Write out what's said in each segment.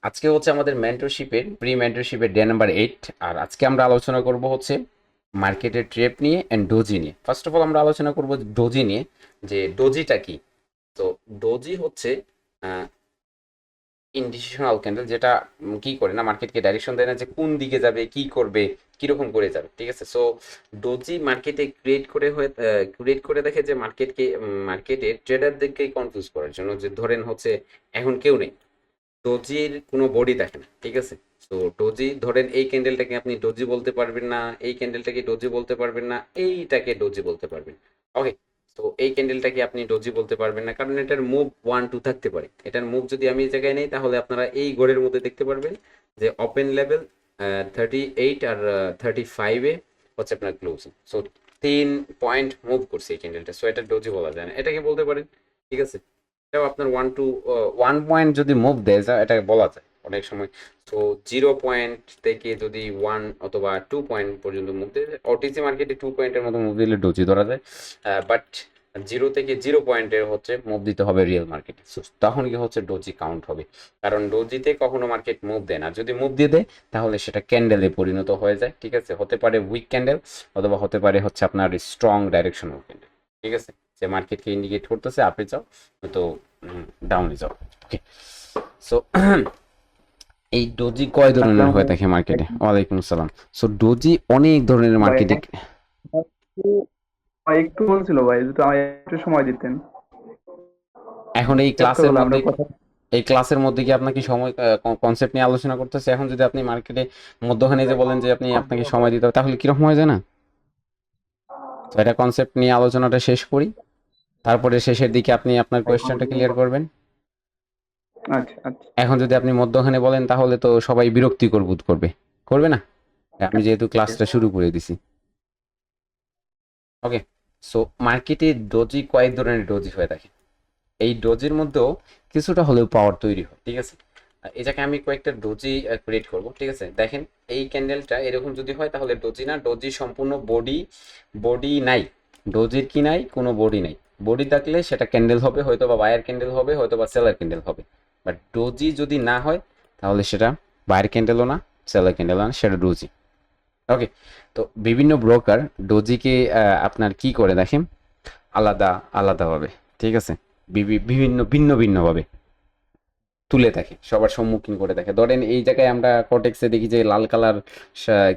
আজকে হচ্ছে আমাদের মেন্টরশিপের প্রি মেন্টরশিপের ডে নাম্বার 8। আর আজকে আমরা আলোচনা করব হচ্ছে মার্কেটের ট্রেপ নিয়ে অ্যান্ড ডোজি নিয়ে। ফার্স্ট অফ অল আমরা আলোচনা করব ডোজি নিয়ে, যে ডোজিটা কি। তো ডোজি হচ্ছে ইনডিসিশনাল ক্যান্ডেল, যেটা কি করে না, মার্কেটকে ডাইরেকশন দেয় না যে কোন দিকে যাবে, কি করবে, কিরকম করে যাবে। ঠিক আছে, সো ডোজি মার্কেটে ক্রিয়েট করে দেখে যে মার্কেটে ট্রেডারদেরকে কনফিউজ করার জন্য, যে ধরেন হচ্ছে এখন কেউ নেই, ডোজির কোনো বডি দেখে না। ঠিক আছে, তো ডোজি ধরেন এই ক্যান্ডেলটাকে আপনি ডোজি বলতে পারবেন না, এই ক্যান্ডেলটাকে ডোজি বলতে পারবেন না, এইটাকে ডোজি বলতে পারবেন। ওকে, তো এই ক্যান্ডেলটাকে আপনি ডোজি বলতে পারবেন না, কারণ এটার মুভ 1 2 থাকতে পারে। এটার মুভ যদি আমি এই জায়গায় নেই, তাহলে আপনারা এই ঘরের মধ্যে দেখতে পারবেন যে ওপেন লেভেল 38 আর 35-এ হচ্ছে আপনার ক্লোজিং। সো 3 পয়েন্ট মুভ করছে এই ক্যান্ডেলটা, সো এটা ডোজি বলা যায় না, এটাকে বলতে পারেন। ঠিক আছে, এটাও আপনার 1 পয়েন্ট যদি মুভ দেয় এটাকে বলা যায় অনেক সময়। তো 0 পয়েন্ট থেকে যদি 1 অথবা 2 পয়েন্ট পর্যন্ত মুভ দেয়, ওটিসি মার্কেটে 2 পয়েন্টের মতো মুভ দিলে ডোজি ধরা যায়। বাট 0 থেকে 0 পয়েন্টের হচ্ছে মুভ দিতে হবে রিয়েল মার্কেটে, তখন কি হচ্ছে ডোজি কাউন্ট হবে। কারণ ডোজিতে কখনো মার্কেট মুভ দেয় না, যদি মুভ দিয়ে দেয় তাহলে সেটা ক্যান্ডেলে পরিণত হয়ে যায়। ঠিক আছে, হতে পারে উইক ক্যান্ডেল, অথবা হতে পারে হচ্ছে আপনার স্ট্রং ডাইরেকশনাল ক্যান্ডেল। ঠিক আছে, যে মার্কেটকে ইন্ডিকেট করতেছে আপে যাও, তো ডাউনে যাও। ওকে, সো এই ডোজি কয় ধরনের আসসালামু হয়ে থাকে মার্কেটে? আলাইকুম ওয়ালাইকুম আসসালাম। সো ডোজি অনেক ধরনের ভাই। মার্কেটে। ভাই একটু বলছিল ভাই, যদি আমায় একটু সময় দিতেন। এখন এই ব্যস্ত ক্লাসের হলে আমরা মধ্যে, কথা। কি আপনাকে সময় কনসেপ্ট নিয়ে আলোচনা করতেছে, এখন যদি আপনি মার্কেটে মধ্যখানে যে বলেন যে আপনাকে সময় দিতে হবে, তাহলে কিরকম হয়ে যায় না? তো এটা কনসেপ্ট নিয়ে আলোচনাটা শেষ করি, তারপরে শেষের দিকে আপনি আপনার কোয়েশ্চেনটা ক্লিয়ার করবেন। আচ্ছা আচ্ছা। এখন যদি আপনি মধ্যখানে বলেন তাহলে তো সবাই বিরক্তিকর বোধ করবে, করবে না? আমি যেহেতু ক্লাসটা শুরু করে দিছি। ওকে, সো মার্কেটে ডোজি কয়েক ধরনের ডোজি হয়ে থাকে। এই ডোজির মধ্যেও কিছুটা হলেও পাওয়ার তৈরি হয়। ঠিক আছে, এটাকে আমি কয়েকটা ডোজি ক্রিয়েট করব। ঠিক আছে, দেখেন এই ক্যান্ডেলটা এরকম যদি হয় তাহলে ডোজি না, ডোজি সম্পূর্ণ বডি, বডি নাই। ডোজির কি নাই? কোনো বডি নাই। বডি থাকলে সেটা ক্যান্ডেল হবে, হয়তো বা বায়ার ক্যান্ডেল হবে, হয়তো বা সেলার ক্যান্ডেল হবে। বাট ডোজি যদি না হয় তাহলে সেটা বায়ার ক্যান্ডেলও না, সেলার ক্যান্ডেলও না, সেটা ডোজি। ওকে, তো বিভিন্ন ব্রোকার ডোজিকে আপনার কি করে দেখেন, আলাদা আলাদাভাবে। ঠিক আছে, বিভিন্ন ভিন্ন ভিন্নভাবে তুলে থাকে, সবার সম্মুখীন করে থাকে। ধরেন এই জায়গায় আমরা কটেক্সে দেখি যে লাল কালার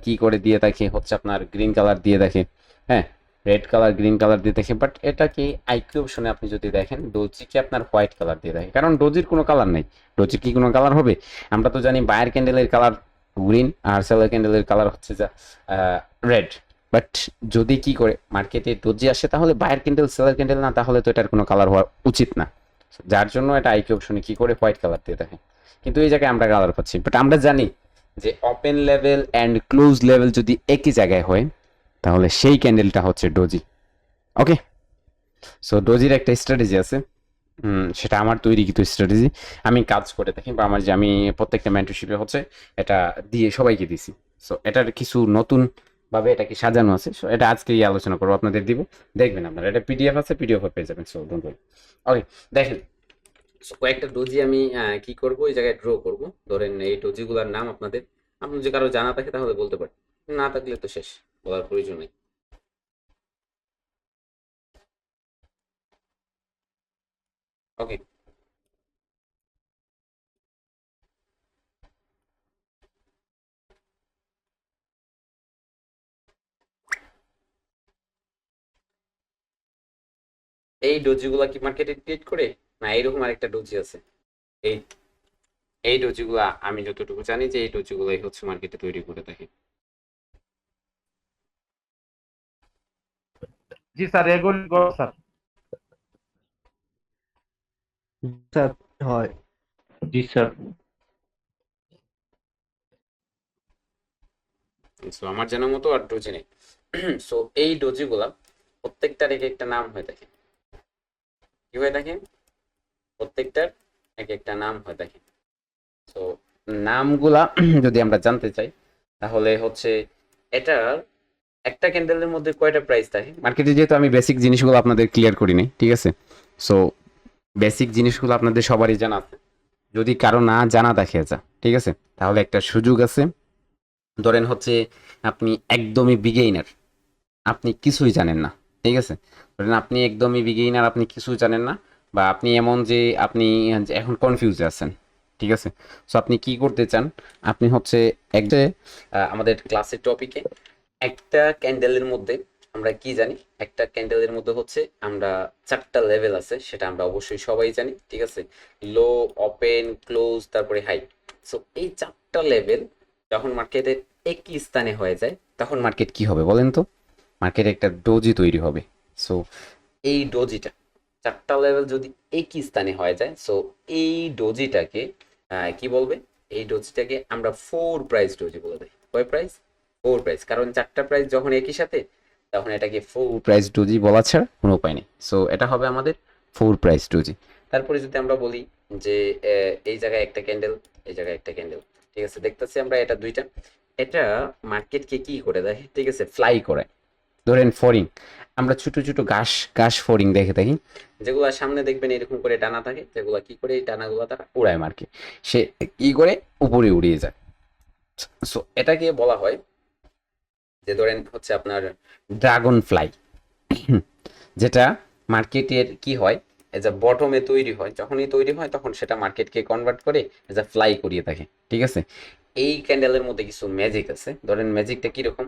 কি করে দিয়ে থাকে, হচ্ছে আপনার গ্রিন কালার দিয়ে দেখে। হ্যাঁ, রেড কালার গ্রিন কালার দিয়ে দেখে, বাট এটা কি আইকিউ অপশনে আপনি যদি দেখেন, ডোজিকে আপনার হোয়াইট কালার দিয়ে দেখে, কারণ ডোজির কোনো কালার নেই। ডোজির কি কোনো কালার হবে? আমরা তো জানি বায়ার ক্যান্ডেলের কালার গ্রিন, আর সেলার ক্যান্ডেলের কালার হচ্ছে যা রেড। বাট যদি কি করে মার্কেটে ডোজি আসে, তাহলে বায়ার ক্যান্ডেল সেলার ক্যান্ডেল না, তাহলে তো এটার কোনো কালার হওয়া উচিত না। যার জন্য এটা আইকিউ অপশনে কি করে হোয়াইট কালার দিয়ে দেখে। কিন্তু এই জায়গায় আমরা কালার পাচ্ছি, বাট আমরা জানি যে open level and close level যদি একই জায়গায় হয়, তাহলে সেই ক্যান্ডেলটা হচ্ছে ডোজি। ওকে, সো ডোজির একটা স্ট্র্যাটেজি আছে। সেটা আমার তৈরি কিছু স্ট্র্যাটেজি, আমি কাজ করে দেখি, বা আমার যে আমি প্রত্যেকটা মেন্টরশিপে হচ্ছে এটা দিয়ে সবাইকে দিছি। সো এটার কিছু নতুন ভাবে এটা কি সাজানো আছে, সো এটা আজকেই আলোচনা করবো, আপনাদের দিব। দেখবেন আপনারা, এটা পিডিএফ আছে, পিডিএফ পেয়ে যাবেন। So don't worry. ওকে, দেখেন, সো কয়েকটা ডোজি আমি কি করব, এই জায়গায় ড্র করব। ধরেন এই ডোজিগুলোর নাম আপনার যদি কারো জানা থাকে তাহলে বলতে পারেন, না থাকলে তো শেষ, বলার প্রয়োজন নেই। ওকে, এই ডোজিগুলা কি মার্কেটে ক্রিয়েট করে, না এইরকম আরেকটা ডোজি আছে? এই এই ডোজিগুলা আমি যতটুকু জানি যে এই ডোজিগুলাই হচ্ছে মার্কেটে তৈরি করে থাকে। জি স্যার, এগুলি স্যার। স্যার হয়। জি স্যার। সো আমার জানা মতো আর ডোজি নেই। সো এই ডোজিগুলা প্রত্যেকটার এক একটা নাম হয়ে থাকে। কি হয়ে থাকে? প্রত্যেকটার এক একটা নাম হয়ে থাকে। তো নামগুলা যদি আমরা জানতে চাই, তাহলে হচ্ছে এটার একটা ক্যান্ডেলের মধ্যে কয়টা প্রাইস থাকে মার্কেটে, যেহেতু আমি বেসিক জিনিসগুলো আপনাদের ক্লিয়ার করি নাই। ঠিক আছে, সো বেসিক জিনিসগুলো আপনাদের সবারই জানা আছে। যদি কারো না জানা থাকে যা, ঠিক আছে, তাহলে একটা সুযোগ আছে। ধরেন হচ্ছে আপনি একদমই বিগেইনার, আপনি কিছুই জানেন না, ঠিক আছে, ধরেন আপনি একদমই বিগেইনার, আপনি কিছুই জানেন না, বা আপনি এমন যে আপনি এখন কনফিউজে আছেন, ঠিক আছে। সো আপনি কি করতে চান, আপনি হচ্ছে একটা আমাদের ক্লাসের টপিকে একটা ক্যান্ডেলের মধ্যে আমরা কি জানি, একটা ক্যান্ডেলের মধ্যে হচ্ছে আমরা 4টা লেভেল আছে, সেটা আমরা অবশ্যই সবাই জানি, ঠিক আছে। লো, ওপেন, ক্লোজ, তারপরে হাই। সো এই 4টা লেভেল যখন মার্কেটের একই স্থানে হয়ে যায়, তখন মার্কেট কি হবে বলেন তো? মার্কেটে একটা ডোজি তৈরি হবে। সো এই ডোজিটা, 4টা লেভেল যদি একই স্থানে হয়ে যায়, সো এই ডোজিটাকে কি বলবে? এই ডোজিটাকে আমরা 4 প্রাইস ডোজি বলে দিই। কয় প্রাইস? 4 প্রাইস, কারণ 4টা প্রাইস যখন একই সাথে, তখন এটাকে 4 প্রাইস ডোজি বলা ছাড়া কোনো উপায় নেই। সো এটা হবে আমাদের 4 প্রাইস ডোজি। তারপরে যদি আমরা বলি যে এই জায়গায় একটা ক্যান্ডেল, এই জায়গায় একটা ক্যান্ডেল, ঠিক আছে, দেখতেছি আমরা এটা দুইটা, এটা মার্কেটকে কি করে দেয়, ঠিক আছে, ফ্লাই করে। ধরেন ফড়িং, আমরা ছোট ছোট ঘাস ঘাস ফড়িং দেখে থাকি, যেগুলো সামনে দেখবেন এরকম করে ডানা থাকে, যেগুলো কি করে এই ডানাগুলো তারা উড়ায় মার্কে, সে কি করে উপরে উড়িয়ে যায়। সো এটাকে বলা হয় যে ধরেন হচ্ছে আপনার ড্রাগন ফ্লাই, যেটা মার্কেটের কি হয়, এজ আ বটমে তৈরি হয়, যখনই তৈরি হয় তখন সেটা মার্কেটকে কনভার্ট করে এজ আ ফ্লাই করিয়ে থাকে, ঠিক আছে। এই ক্যান্ডেলের মধ্যে কিছু ম্যাজিক আছে। ধরেন ম্যাজিকটা কিরকম,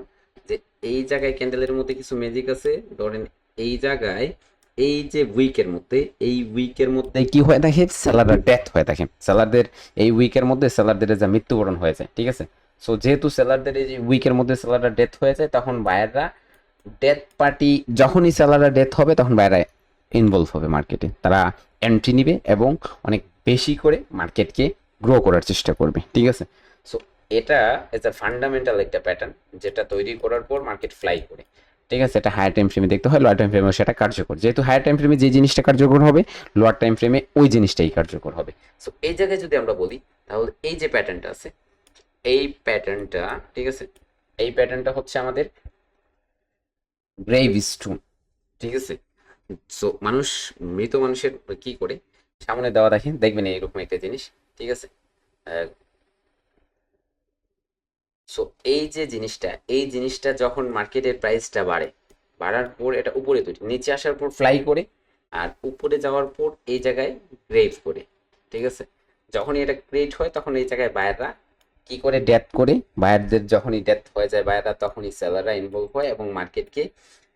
যে এই জায়গায় ক্যান্ডেলের মধ্যে কিছু ম্যাজিক আছে। ধরেন এই জায়গায় এই যে উইকের মধ্যে, এই উইকের মধ্যে কি হয়ে থাকে, সেলারদের ডেথ হয়ে থাকে, সেলারদের এই উইকের মধ্যে সেলারদের যা মৃত্যুবরণ হয়ে যায়, ঠিক আছে। সো যেহেতু সেলারদের এই যে উইকের মধ্যে সেলাররা ডেথ হয়ে যায়, তখন বায়াররা ডেথ পার্টি, যখনই সেলাররা ডেথ হবে তখন বায়াররা ইনভলভ হবে মার্কেটে, তারা এন্ট্রি নিবে এবং অনেক বেশি করে মার্কেটকে গ্রো করার চেষ্টা করবে, ঠিক আছে। সো এটা এজ আ ফান্ডামেন্টাল একটা প্যাটার্ন, যেটা তৈরি করার পর মার্কেট ফ্লাই করে, ঠিক আছে। এটা হায়ার টাইম ফ্রেমে দেখতে হয়, লোয়ার টাইম ফ্রেমে সেটা কার্যকর, যেহেতু হায়ার টাইম ফ্রেমে যে জিনিসটা কার্যকর হবে, লোয়ার টাইম ফ্রেমে ওই জিনিসটাই কার্যকর হবে। সো এই জায়গায় যদি আমরা বলি, তাহলে এই যে প্যাটার্নটা আছে, এই প্যাটার্নটা, ঠিক আছে, এই প্যাটার্নটা হচ্ছে আমাদের গ্রেভ স্টোন, ঠিক আছে। সো মানুষ, মৃত মানুষের কি করে সামনে দেওয়া দেখেন, দেখবেন এইরকম একটা জিনিস, ঠিক আছে। সো এই যে জিনিসটা, এই জিনিসটা যখন মার্কেটের প্রাইসটা বাড়ে, বাড়ার পর এটা উপরে তৈরি, নিচে আসার পর ফ্লাই করে, আর উপরে যাওয়ার পর এই জায়গায় গ্রেভ করে, ঠিক আছে। যখনই এটা ক্রিয়েট হয়, তখন এই জায়গায় বায়াররা কি করে ডেথ করে, বায়ারদের যখনই ডেথ হয়ে যায় বায়াররা, তখনই সেলাররা ইনভলভ হয় এবং মার্কেটকে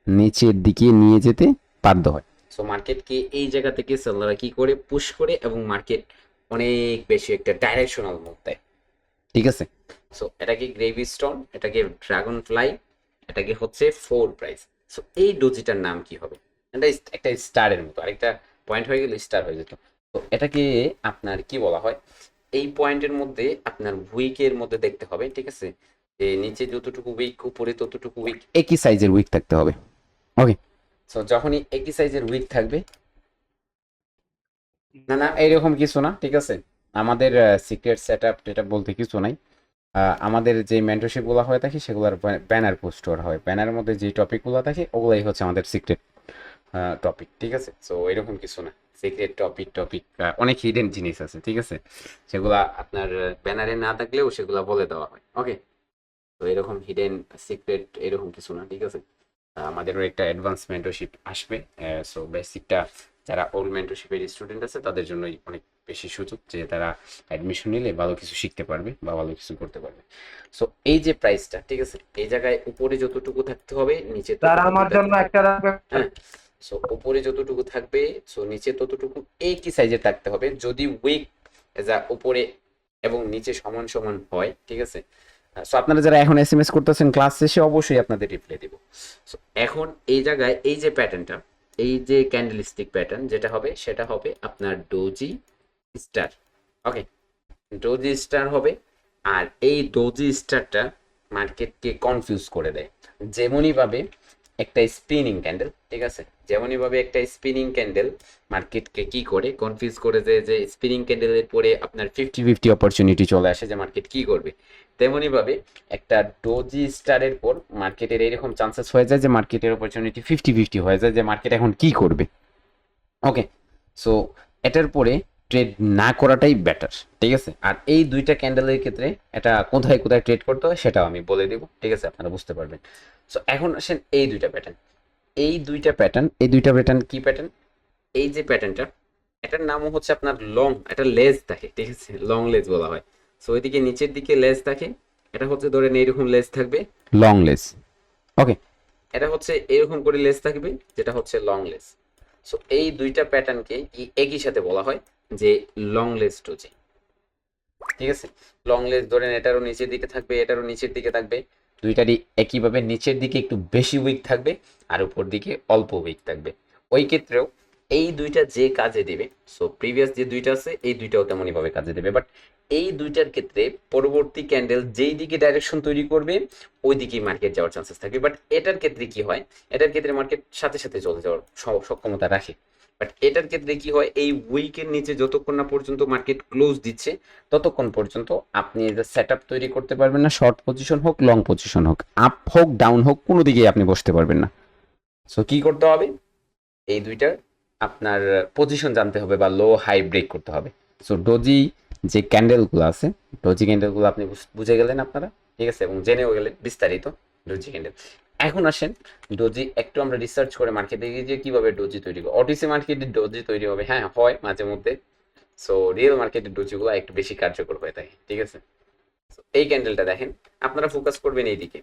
নিচের দিকে নিয়ে যেতে বাধ্য হয়। সো মার্কেটকে এই জায়গা থেকে সেলাররা কি করে পুশ করে, এবং মার্কেট অনেক বেশি একটা ডাইরেকশনাল মুভ দেয়, ঠিক আছে। সো এটাকে গ্রেভি স্টোন, এটাকে ড্রাগন ফ্লাই, এটাকে হচ্ছে 4 প্রাইস। সো এই ডোজিটার নাম কি হবে? এটা একটা স্টারের মতো, আরেকটা পয়েন্ট হয়ে গেলে স্টার হয়ে যেত। তো এটাকে আপনার কি বলা হয়, এই পয়েন্টের মধ্যে আপনার উইকের মধ্যে দেখতে হবে, ঠিক আছে, যে নিচে যতটুকু উইক, উপরে ততটুকু উইক, একই সাইজের উইক থাকতে হবে। ওকে, সো যখনই একই সাইজের উইক থাকবে, না না এইরকম কিছু না, ঠিক আছে, আমাদের সিক্রেট সেট আপ টেট বলতে কিছু নাই। আমাদের যে মেন্টরশিপগুলো হয়ে থাকে সেগুলোর ব্যানার পোস্ট করা হয়, ব্যানারের মধ্যে যে টপিকগুলো থাকে ওগুলাই হচ্ছে আমাদের সিক্রেট টপিক, ঠিক আছে। সো এরকম কিছু না, সিক্রেট টপিক অনেক হিডেন জিনিস আছে, ঠিক আছে, সেগুলা আপনার ব্যানারে না থাকলেও সেগুলা বলে দেওয়া হয়। ওকে, তো এরকম হিডেন সিক্রেট এরকম কিছু না, ঠিক আছে। আমাদেরও একটা অ্যাডভান্স মেন্টরশিপ আসবে। সো বেসিকটা যারা ওল্ড মেন্টরশিপের স্টুডেন্ট আছে তাদের জন্যই অনেক বেশি সুযোগ, যে তারা অ্যাডমিশন নিলে ভালো কিছু শিখতে পারবে বা ভালো কিছু করতে পারবে। সো এই যে প্রাইসটা, ঠিক আছে, এই জায়গায় উপরে যতটুকু থাকতে হবে, নিচে স্যার ততটুকু আমার জন্য থাকতে হবে। একটা রাখবেন। হ্যাঁ, সো উপরে যতটুকু থাকবে, সো নিচে ততটুকু একই সাইজে থাকতে হবে। যদি উইক যা উপরে এবং নিচে সমান সমান হয়, ঠিক আছে। সো আপনারা যারা এখন এসএমএস করতেছেন ক্লাস শেষে, অবশ্যই আপনাদের রিপ্লাই দিব। সো এখন এই জায়গায় এই যে প্যাটার্নটা, এই যে ক্যান্ডেলস্টিক প্যাটার্ন যেটা হবে, সেটা হবে আপনার ডোজি স্টার। ওকে, ডোজি স্টার হবে। আর এই ডোজি স্টারটা মার্কেটকে কনফিউজ করে দেয়, যেমনই ভাবে একটা স্পিনিং ক্যান্ডেল, ঠিক আছে, যেমনই ভাবে একটা স্পিনিং ক্যান্ডেল মার্কেটকে কি করে কনফিউজ করে দেয়, যে স্পিনিং ক্যান্ডেলের পরে আপনার 50-50 অপরচুনিটি চলে আসে যে মার্কেট কি করবে, তেমনই ভাবে একটা ডোজি স্টারের পর মার্কেটের এরকম চান্সেস হয়ে যায় যে মার্কেটের অপরচুনিটি 50-50 হয়ে যায় যে মার্কেট এখন কি করবে। ওকে, সো এটার পরে ট্রেড না করাটাই বেটার, ঠিক আছে। আর এই দুইটা ক্যান্ডেলের ক্ষেত্রে এটা কোথায় কোথায় ট্রেড করতে হয় সেটাও আমি বলে দিব, ঠিক আছে, আপনারা বুঝতে পারবেন। সো এখন আসেন এই দুইটা প্যাটার্ন, কি প্যাটার্ন? এই যে প্যাটার্নটা, এটার নামও হচ্ছে আপনার লং, এটা লেজ থাকে, ঠিক আছে, লং লেজ বলা হয়। সো ওইদিকে নিচের দিকে লেজ থাকে, এটা হচ্ছে ধরেন এইরকম লেজ থাকবে, লং লেজ। ওকে, এটা হচ্ছে এরকম করে লেজ থাকবে, যেটা হচ্ছে লং লেজ। সো এই দুইটা প্যাটার্নকে একই সাথে বলা হয় যে লং লেজ ডোজি, ঠিক আছে। লং লেজ ধরেন এটারও নিচের দিকে থাকবে, এটারও নিচের দিকে থাকবে, দুইটারই একইভাবে নিচের দিকে একটু বেশি উইক থাকবে আর উপর দিকে অল্প উইক থাকবে। ওই ক্ষেত্রেও এই দুইটা যে কাজে দেবে, সো প্রিভিয়াস যে দুইটা আছে এই দুইটাও তেমনই ভাবে কাজে দেবে, বাট এই দুইটার ক্ষেত্রে পরবর্তী ক্যান্ডেল যেই দিকে ডাইরেকশন তৈরি করবে ওই দিকেই মার্কেট যাওয়ার চান্সেস থাকবে। বাট এটার ক্ষেত্রে কি হয়, এটার ক্ষেত্রে মার্কেট সাথে সাথে চলে যাওয়ার সক্ষমতা রাখে। বাট এটার ক্ষেত্রে কি হয়, এই উইকের নিচে যতক্ষণ না পর্যন্ত মার্কেট ক্লোজ দিচ্ছে ততক্ষণ পর্যন্ত আপনি যে সেট আপ তৈরি করতে পারবেন না, শর্ট পজিশন হোক লং পজিশন হোক, আপ হোক ডাউন হোক, কোনো দিকেই আপনি বসতে পারবেন না। সো কি করতে হবে, এই দুইটার আপনার পজিশন জানতে হবে বা লো হাই ব্রেক করতে হবে। সো ডোজি যে ক্যান্ডেলগুলো আছে, ডোজি ক্যান্ডেলগুলো আপনি বুঝে গেলেন আপনারা, ঠিক আছে, এবং জেনেও গেলেন বিস্তারিত ডোজি ক্যান্ডেল। এখন আসেন ডোজি একটু আমরা রিসার্চ করে মার্কেটে গিয়ে যে কিভাবে ডোজি তৈরি হবে। ওটিসি মার্কেটে ডোজি তৈরি হবে, হ্যাঁ হয় মাঝে মধ্যে। সো রিয়েল মার্কেটের ডোজিগুলো একটু বেশি কার্যকর হয়ে থাকে, ঠিক আছে। So, এই ক্যান্ডেলটা দেখেন, আপনারা ফোকাস করবেন এই দিকে,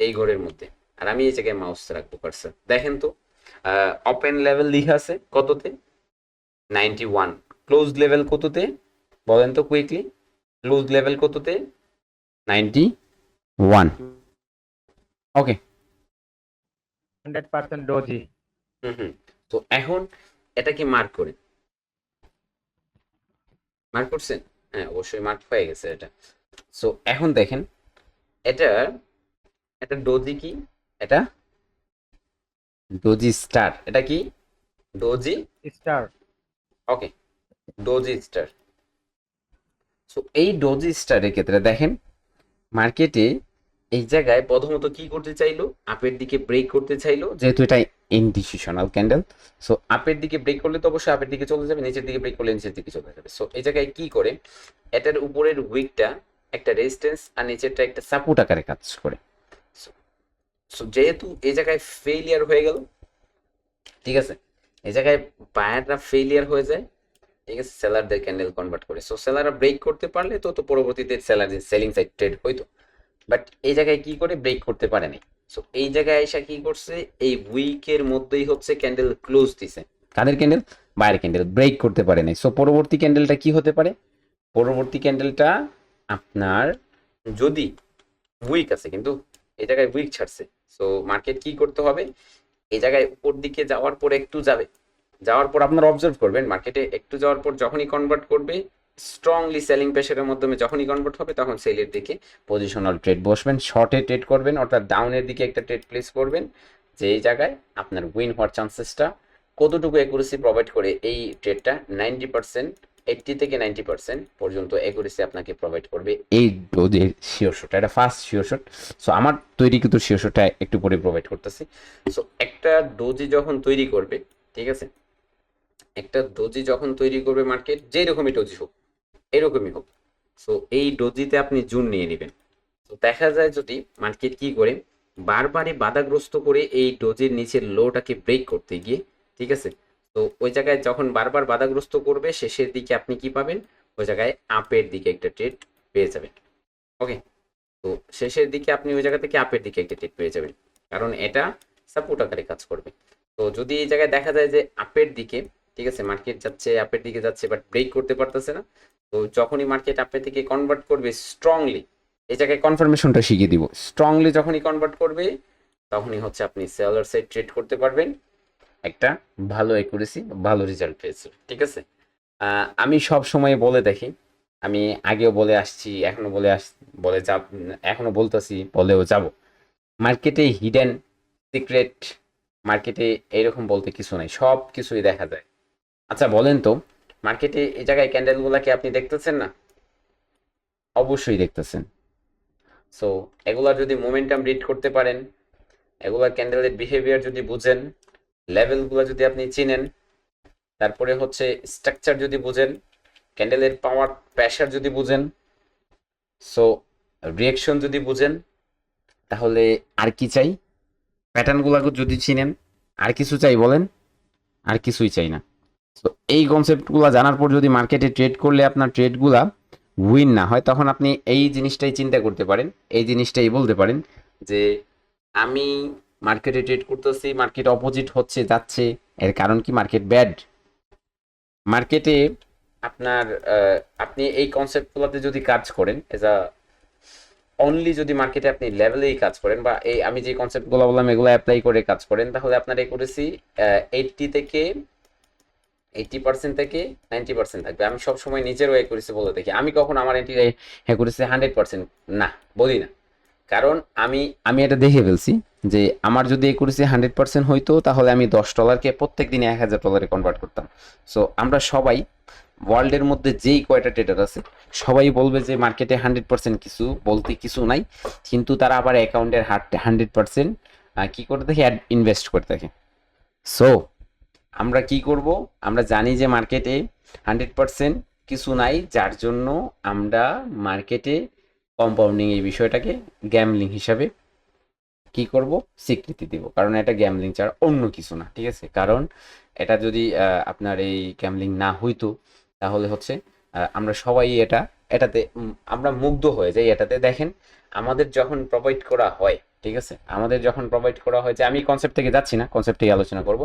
এই ঘরের মধ্যে, আর আমি এই জায়গায় মাউস রাখবো কার্সর। দেখেন তো ওপেন লেভেল লিখা আছে কততে, 91। ক্লোজ লেভেল কততে বলেন তো কুইকলি, ক্লোজ লেভেল কততে, 91। ওকে, 100% ডোজি। হুম। তো এখন এটাকে মার্ক করেন, মার্ক করছেন? হ্যাঁ অবশ্যই মার্ক হয়ে গেছে এটা। সো এখন দেখেন এটা, এটা ডোজি কি, এটা ডোজি স্টার, এটা কি ডোজি স্টার। ওকে, ডোজি স্টার। সো এই ডোজি স্টারের ক্ষেত্রে দেখেন মার্কেটে এই জায়গায় প্রথমত কি করতে চাইলো, আপের দিকে ব্রেক করতে চাইলো, যেহেতু এটা ইনডিসিশনাল ক্যান্ডেল। সো আপের দিকে ব্রেক করলে তো অবশ্যই আপের দিকে চলে যাবে, নিচের দিকে ব্রেক করলে নিচের দিকে চলে যাবে। সো এই জায়গায় কি করে, এটার উপরের উইকটা একটা রেজিস্ট্যান্স আর নিচেরটা একটা সাপোর্ট আকারে কাজ করে। সো যেহেতু এই জায়গায় ফেইলিয়ার হয়ে গেল, ঠিক আছে, এই জায়গায় বায়াররা ফেইলিয়ার হয়ে যায়, ঠিক আছে, সেলারদের ক্যান্ডেল কনভার্ট করে। সো সেলাররা ব্রেক করতে পারলে তো পরবর্তীতে সেলার সেলিং সাইড ট্রেড হইতো, বাট এই জায়গায় কি করে ব্রেক করতে পারে নাই। সো এই জায়গায় এসে কি করছে, এই উইকের মধ্যেই হচ্ছে ক্যান্ডেল ক্লোজ দিছে, কাদের ক্যান্ডেল, বায়ার ক্যান্ডেল, ব্রেক করতে পারে নাই। সো পরবর্তী ক্যান্ডেলটা কি হতে পারে, পরবর্তী ক্যান্ডেলটা আপনার যদি উইক আছে, কিন্তু এই জায়গায় উইক ছাড়ছে, সো মার্কেট কি করতে হবে, এই জায়গায় উপর দিকে যাওয়ার পর একটু যাবে, যাওয়ার পর আপনারা অবজার্ভ করবেন মার্কেটে একটু যাওয়ার পর যখনই কনভার্ট করবে স্ট্রংলি সেলিং প্রেশারের মাধ্যমে, যখনই কনভার্ট হবে তখন সেলের দিকে পজিশনাল ট্রেড বসবেন, শর্টে ট্রেড করবেন, অর্থাৎ ডাউনের দিকে একটা ট্রেড প্লেস করবেন, যে এই জায়গায় আপনার উইন হওয়ার চান্সেসটা কতটুকু অ্যাকুরেসি প্রোভাইড করে, এই ট্রেডটা 90%, 80 থেকে 90% পর্যন্ত অ্যাকুরেসি আপনাকে প্রোভাইড করবে এই ডোজের শিওর শট। এটা ফার্স্ট শিওর শট। সো আমার তৈরি কিন্তু শিওর শটটা একটু পরে প্রোভাইড করতেছি। সো একটা ডোজি যখন তৈরি করবে, ঠিক আছে, একটা ডোজি যখন তৈরি করবে মার্কেট, যেই রকমই ডোজি হোক, এরকমই হোক, সো এই ডোজিতে আপনি জুন নিয়ে নেবেন। তো দেখা যায় যদি মার্কেট কি করে, বারবারই বাধাগ্রস্ত করে এই ডোজের নিচের লোটাকে ব্রেক করতে গিয়ে, ঠিক আছে, তো ওই জায়গায় যখন বারবার বাধাগ্রস্ত করবে শেষের দিকে আপনি কি পাবেন, ওই জায়গায় আপের দিকে একটা ট্রেড পেয়ে যাবেন। ওকে, তো শেষের দিকে আপনি ওই জায়গা থেকে আপের দিকে একটা ট্রেড পেয়ে যাবেন, কারণ এটা সাপোর্ট আকারে কাজ করবে। তো যদি এই জায়গায় দেখা যায় যে আপের দিকে, ঠিক আছে, মার্কেট যাচ্ছে আপের দিকে যাচ্ছে বাট ব্রেক করতে পারতেছে না, তো যখনই মার্কেট আপের দিকে কনভার্ট করবে স্ট্রংলি, এই জায়গায় কনফার্মেশনটা শিখিয়ে দিব, স্ট্রংলি যখনই কনভার্ট করবে তখনই হচ্ছে আপনি সেলার সাইড ট্রেড করতে পারবেন, একটা ভালো অ্যাকুরেসি, ভালো রেজাল্ট পেয়েছে, ঠিক আছে। আমি সব সময় বলে দেখি, আমি আগেও বলে আসছি, এখনো বলে যাব, এখনো বলতেছি, বলেও যাব, মার্কেটে হিডেন সিক্রেট, মার্কেটে এরকম বলতে কিছু নাই, সব কিছুই দেখা যায়। আচ্ছা বলেন তো, মার্কেটে এই জায়গায় ক্যান্ডেলগুলোকে আপনি দেখতেছেন না? অবশ্যই দেখতেছেন। সো এগুলার যদি মোমেন্টাম রিড করতে পারেন, এগুলার ক্যান্ডেলের বিহেভিয়ার যদি বুঝেন, লেভেলগুলো যদি আপনি চিনেন, তারপরে হচ্ছে স্ট্রাকচার যদি বুঝেন, ক্যান্ডেলের পাওয়ার প্রেশার যদি বুঝেন, সো রিয়েকশন যদি বুঝেন, তাহলে আর কি চাই? প্যাটার্নগুলো যদি চিনেন, আর কিছু চাই বলেন? আর কিছুই চাই না। তো এই কনসেপ্টগুলো জানার পর যদি মার্কেটে ট্রেড করলে আপনার ট্রেডগুলা উইন না হয়, তখন আপনি এই জিনিসটাই চিন্তা করতে পারেন, এই জিনিসটাই বলতে পারেন যে আমি মার্কেটে ট্রেড করতেছি, মার্কেট অপোজিট হচ্ছে যাচ্ছে, এর কারণ কি? Market bad. মার্কেটে আপনার আপনি এই কনসেপ্টগুলোতে যদি কাজ করেন, এজ আ অনলি যদি মার্কেটে আপনি লেভেলেই কাজ করেন, বা এই আমি যে কনসেপ্টগুলো বললাম এগুলো অ্যাপ্লাই করে কাজ করেন, তাহলে আপনার একুরেসি 80% থেকে 90% থাকবে। আমি সবসময় নিজেরও একুরেসি বলে দেখি, আমি কখন আমার একুরেসি 100% না বলি না, কারণ আমি আমি এটা দেখে ফেলছি যে আমার যদি একুরেসি 100% হইতো, তাহলে আমি $10কে প্রত্যেক দিনে $1000 কনভার্ট করতাম। সো আমরা সবাই ওয়ার্ল্ডের মধ্যে যেই কয়টা ট্রেডার আছে, সবাই বলবে যে মার্কেটে 100% কিছু বলতে কিছু নাই, কিন্তু তারা আবার অ্যাকাউন্টের 100% কি করে থাকে? ইনভেস্ট করে থাকে। সো আমরা কি করব? আমরা জানি যে মার্কেটে 100% কিছু নাই, যার জন্য আমরা মার্কেটে কম্পাউন্ডিং এই বিষয়টাকে গ্যামলিং হিসাবে কি করব? স্বীকৃতি দিব, কারণ এটা গ্যামলিং ছাড়া অন্য কিছু না। ঠিক আছে? কারণ এটা যদি আপনার এই গ্যামলিং না হইতো, তাহলে হচ্ছে আমরা সবাই এটাতে আমরা মুগ্ধ হয়ে যাই। এটাতে দেখেন, আমাদের যখন প্রোভাইড করা হয়, ঠিক আছে, আমাদের যখন প্রোভাইড করা হয়, যে আমি কনসেপ্ট থেকে যাচ্ছি না, কনসেপ্টেই আলোচনা করব।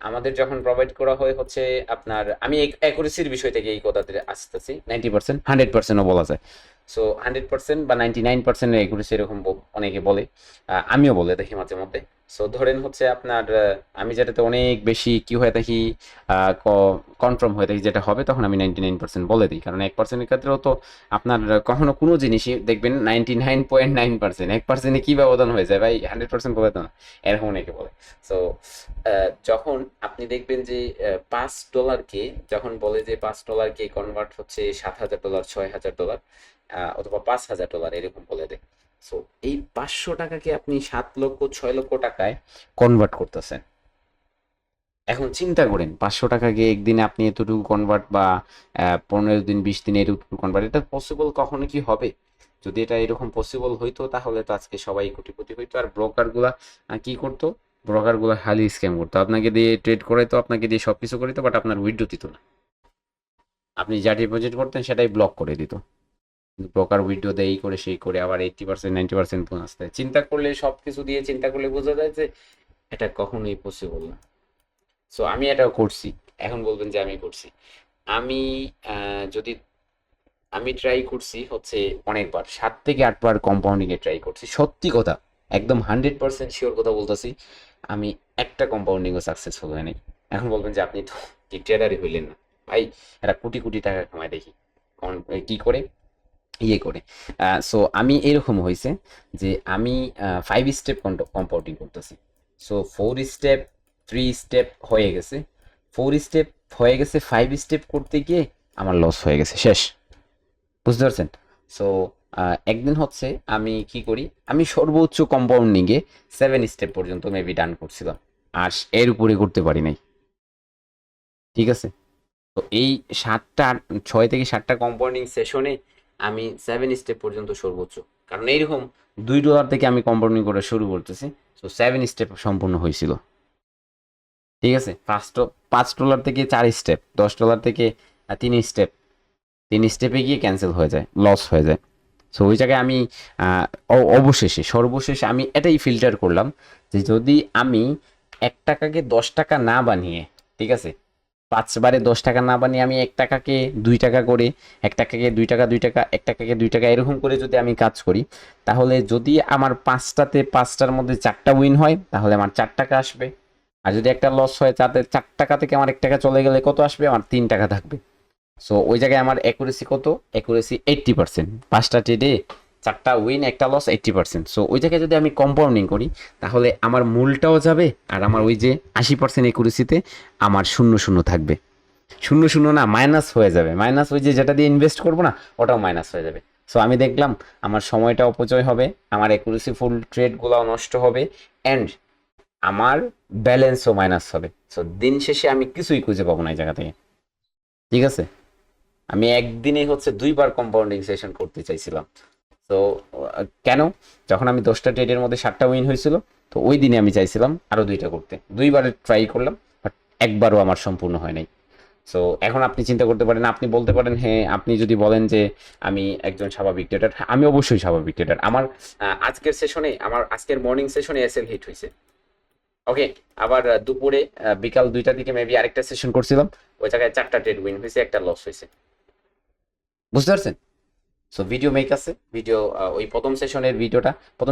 আমাদের যখন প্রোভাইড করা হয় হচ্ছে আপনার, আমি অ্যাকুরেসির বিষয় থেকে এই কথাতে আসতেছি, 90% 100%ও বলা যায়। সো 100% বা 99% একুরেসি এরকম অনেকে বলে, আমিও বলে দেখি মাঝে মধ্যে। সো ধরেন হচ্ছে আপনার আমি যেটাতে অনেক বেশি কি হয়ে থাকি, কনফার্ম হয়ে থাকি যেটা হবে, তখন আমি 99% বলে দিই, কারণ 1%-এর ক্ষেত্রেও তো আপনার কখনো কোনো জিনিসই দেখবেন 99.9%, 1%-এ কি ব্যবধান হয়ে যায় ভাই, 100% বলে তো না, এরকম অনেকে বলে। সো যখন আপনি দেখবেন যে $5 যখন বলে যে $5 কনভার্ট হচ্ছে $7,000, $6,000, অথবা $5,000 এরকম বলে দেয়। সো এই 500 টাকাকে আপনি 7 লক্ষ 6 লক্ষ টাকায় কনভার্ট করতেছেন। এখন চিন্তা করেন, 500 টাকাকে একদিনে আপনি এতটুকু কনভার্ট, বা 15 দিন 20 দিনে এতটুকু কনভার্ট, এটা পসিবল কখনো কি হবে? যদি এটা এরকম পসিবল হইতো, তাহলে তো আজকে সবাই কোটিপতি হইতো। আর ব্রোকারগুলা কি করতো? ব্রোকারগুলা খালি স্ক্যাম করতো, আপনাকে দিয়ে ট্রেড করাইতো, আপনাকে দিয়ে সবকিছু করিতো, বাট আপনার উইথড্র দিত না। আপনি যা ডিপোজিট করতেন সেটাই ব্লক করে দিত। ব্রোকার উইথড্র দেয়, এই করে সেই করে, আবার 80% 90% বোনাস দেয়। চিন্তা করলে, সব কিছু দিয়ে চিন্তা করলে বোঝা যায় যে এটা কখনোই পসিবল না। সো আমি এটাও করছি। এখন বলবেন যে আমি করছি, আমি যদি আমি ট্রাই করছি হচ্ছে অনেকবার, 7 থেকে 8 বার কম্পাউন্ডিং এ ট্রাই করছি। সত্যি কথা, একদম 100% শিওর কথা বলতেছি, আমি একটা কম্পাউন্ডিংও সাকসেসফুল হয়নি। এখন বলবেন যে আপনি তো কি ট্রেডারই হইলেন না ভাই, এরা কোটি কোটি টাকা কামায় দেখি কি করে ইয়ে করে। সো আমি এরকম হয়েছে যে আমি 5 স্টেপ কম্পাউন্ডিং করতেছি। সো 4 স্টেপ, 3 স্টেপ হয়ে গেছে, 4 স্টেপ হয়ে গেছে, 5 স্টেপ করতে গিয়ে আমার লস হয়ে গেছে, শেষ। বুঝতে পারছেন? সো একদিন হচ্ছে আমি কি করি, আমি সর্বোচ্চ কম্পাউন্ডিংয়ে 7 স্টেপ পর্যন্ত মেবি ডান করছিলাম, আর এর উপরে করতে পারি নাই। ঠিক আছে? তো এই 6 থেকে 7টা কম্পাউন্ডিং সেশনে আমি 7 স্টেপ পর্যন্ত সর্বোচ্চ, কারণ এইরকম $2 থেকে আমি কম্পাউন্ডিং করে শুরু করতেছি। তো 7 স্টেপ সম্পূর্ণ হয়েছিল। ঠিক আছে? $5 থেকে 4 স্টেপ, $10 থেকে 3 স্টেপ, 3 স্টেপে গিয়ে ক্যান্সেল হয়ে যায়, লস হয়ে যায়। সো ওই জায়গায় আমি সর্বশেষে আমি এটাই ফিল্টার করলাম যে যদি আমি 1 টাকাকে 10 টাকা না বানিয়ে, ঠিক আছে, 5 বারে 10 টাকা না বানিয়ে আমি 1 টাকাকে 2 টাকা করে, 1 টাকাকে 2 টাকা 2 টাকা, 1 টাকাকে 2 টাকা এরকম করে যদি আমি কাজ করি, তাহলে যদি আমার 5টার মধ্যে 4টা উইন হয়, তাহলে আমার 4 টাকা আসবে। আর যদি একটা লস হয়, তাতে 4 টাকা থেকে আমার 1 টাকা চলে গেলে কত আসবে? আমার 3 টাকা থাকবে। সো ওই জায়গায় আমার অ্যাকুরেসি কত? অ্যাকুরেসি 80%। 5টা ট্রেডে 4টা উইন, একটা লস, 80%। সো ওই জায়গায় যদি আমি কম্পাউন্ডিং করি, তাহলে আমার মূলটাও যাবে, আর আমার ওই যে 80% অ্যাকুরেসিতে আমার 0 থাকবে। 0 না, মাইনাস হয়ে যাবে, মাইনাস ওই যে যেটা দিয়ে ইনভেস্ট করবো না, ওটাও মাইনাস হয়ে যাবে। সো আমি দেখলাম আমার সময়টা অপচয় হবে, আমার অ্যাকুরেসি ফুল ট্রেডগুলোও নষ্ট হবে, অ্যান্ড আমার ব্যালেন্সও মাইনাস হবে। সো দিন শেষে আমি কিছুই খুঁজে পাবো না এই জায়গা থেকে। ঠিক আছে? আমি একদিনে হচ্ছে 2বার কম্পাউন্ডিং সেশন করতে চাইছিলাম। তো কেন, যখন আমি 10টা ট্রেডের মধ্যে 7টা উইন হয়েছিল, তো ওই দিনে আমি চাইছিলাম আরো 2টা করতে, 2বার ট্রাই করলাম, বাট একবারও আমার সম্পূর্ণ হয় নাই। সো এখন আপনি চিন্তা করতে পারেন, আপনি বলতে পারেন হ্যাঁ, আপনি যদি বলেন যে আমি একজন স্বাভাবিক ট্রেডার, আমি অবশ্যই স্বাভাবিক ট্রেডার। আমার আজকের সেশনে, আমার আজকের মর্নিং সেশনে এসএল হিট হয়েছে। ওকে, আবার দুপুরে বিকাল 2টার দিকে মেবি আরেকটা সেশন করছিলাম, ওই জায়গায় 4টা ট্রেড উইন হয়েছে, একটা লস হয়েছে। বুঝতে পারছেন? সো ভিডিও মেক আছে, ভিডিও ওই প্রথম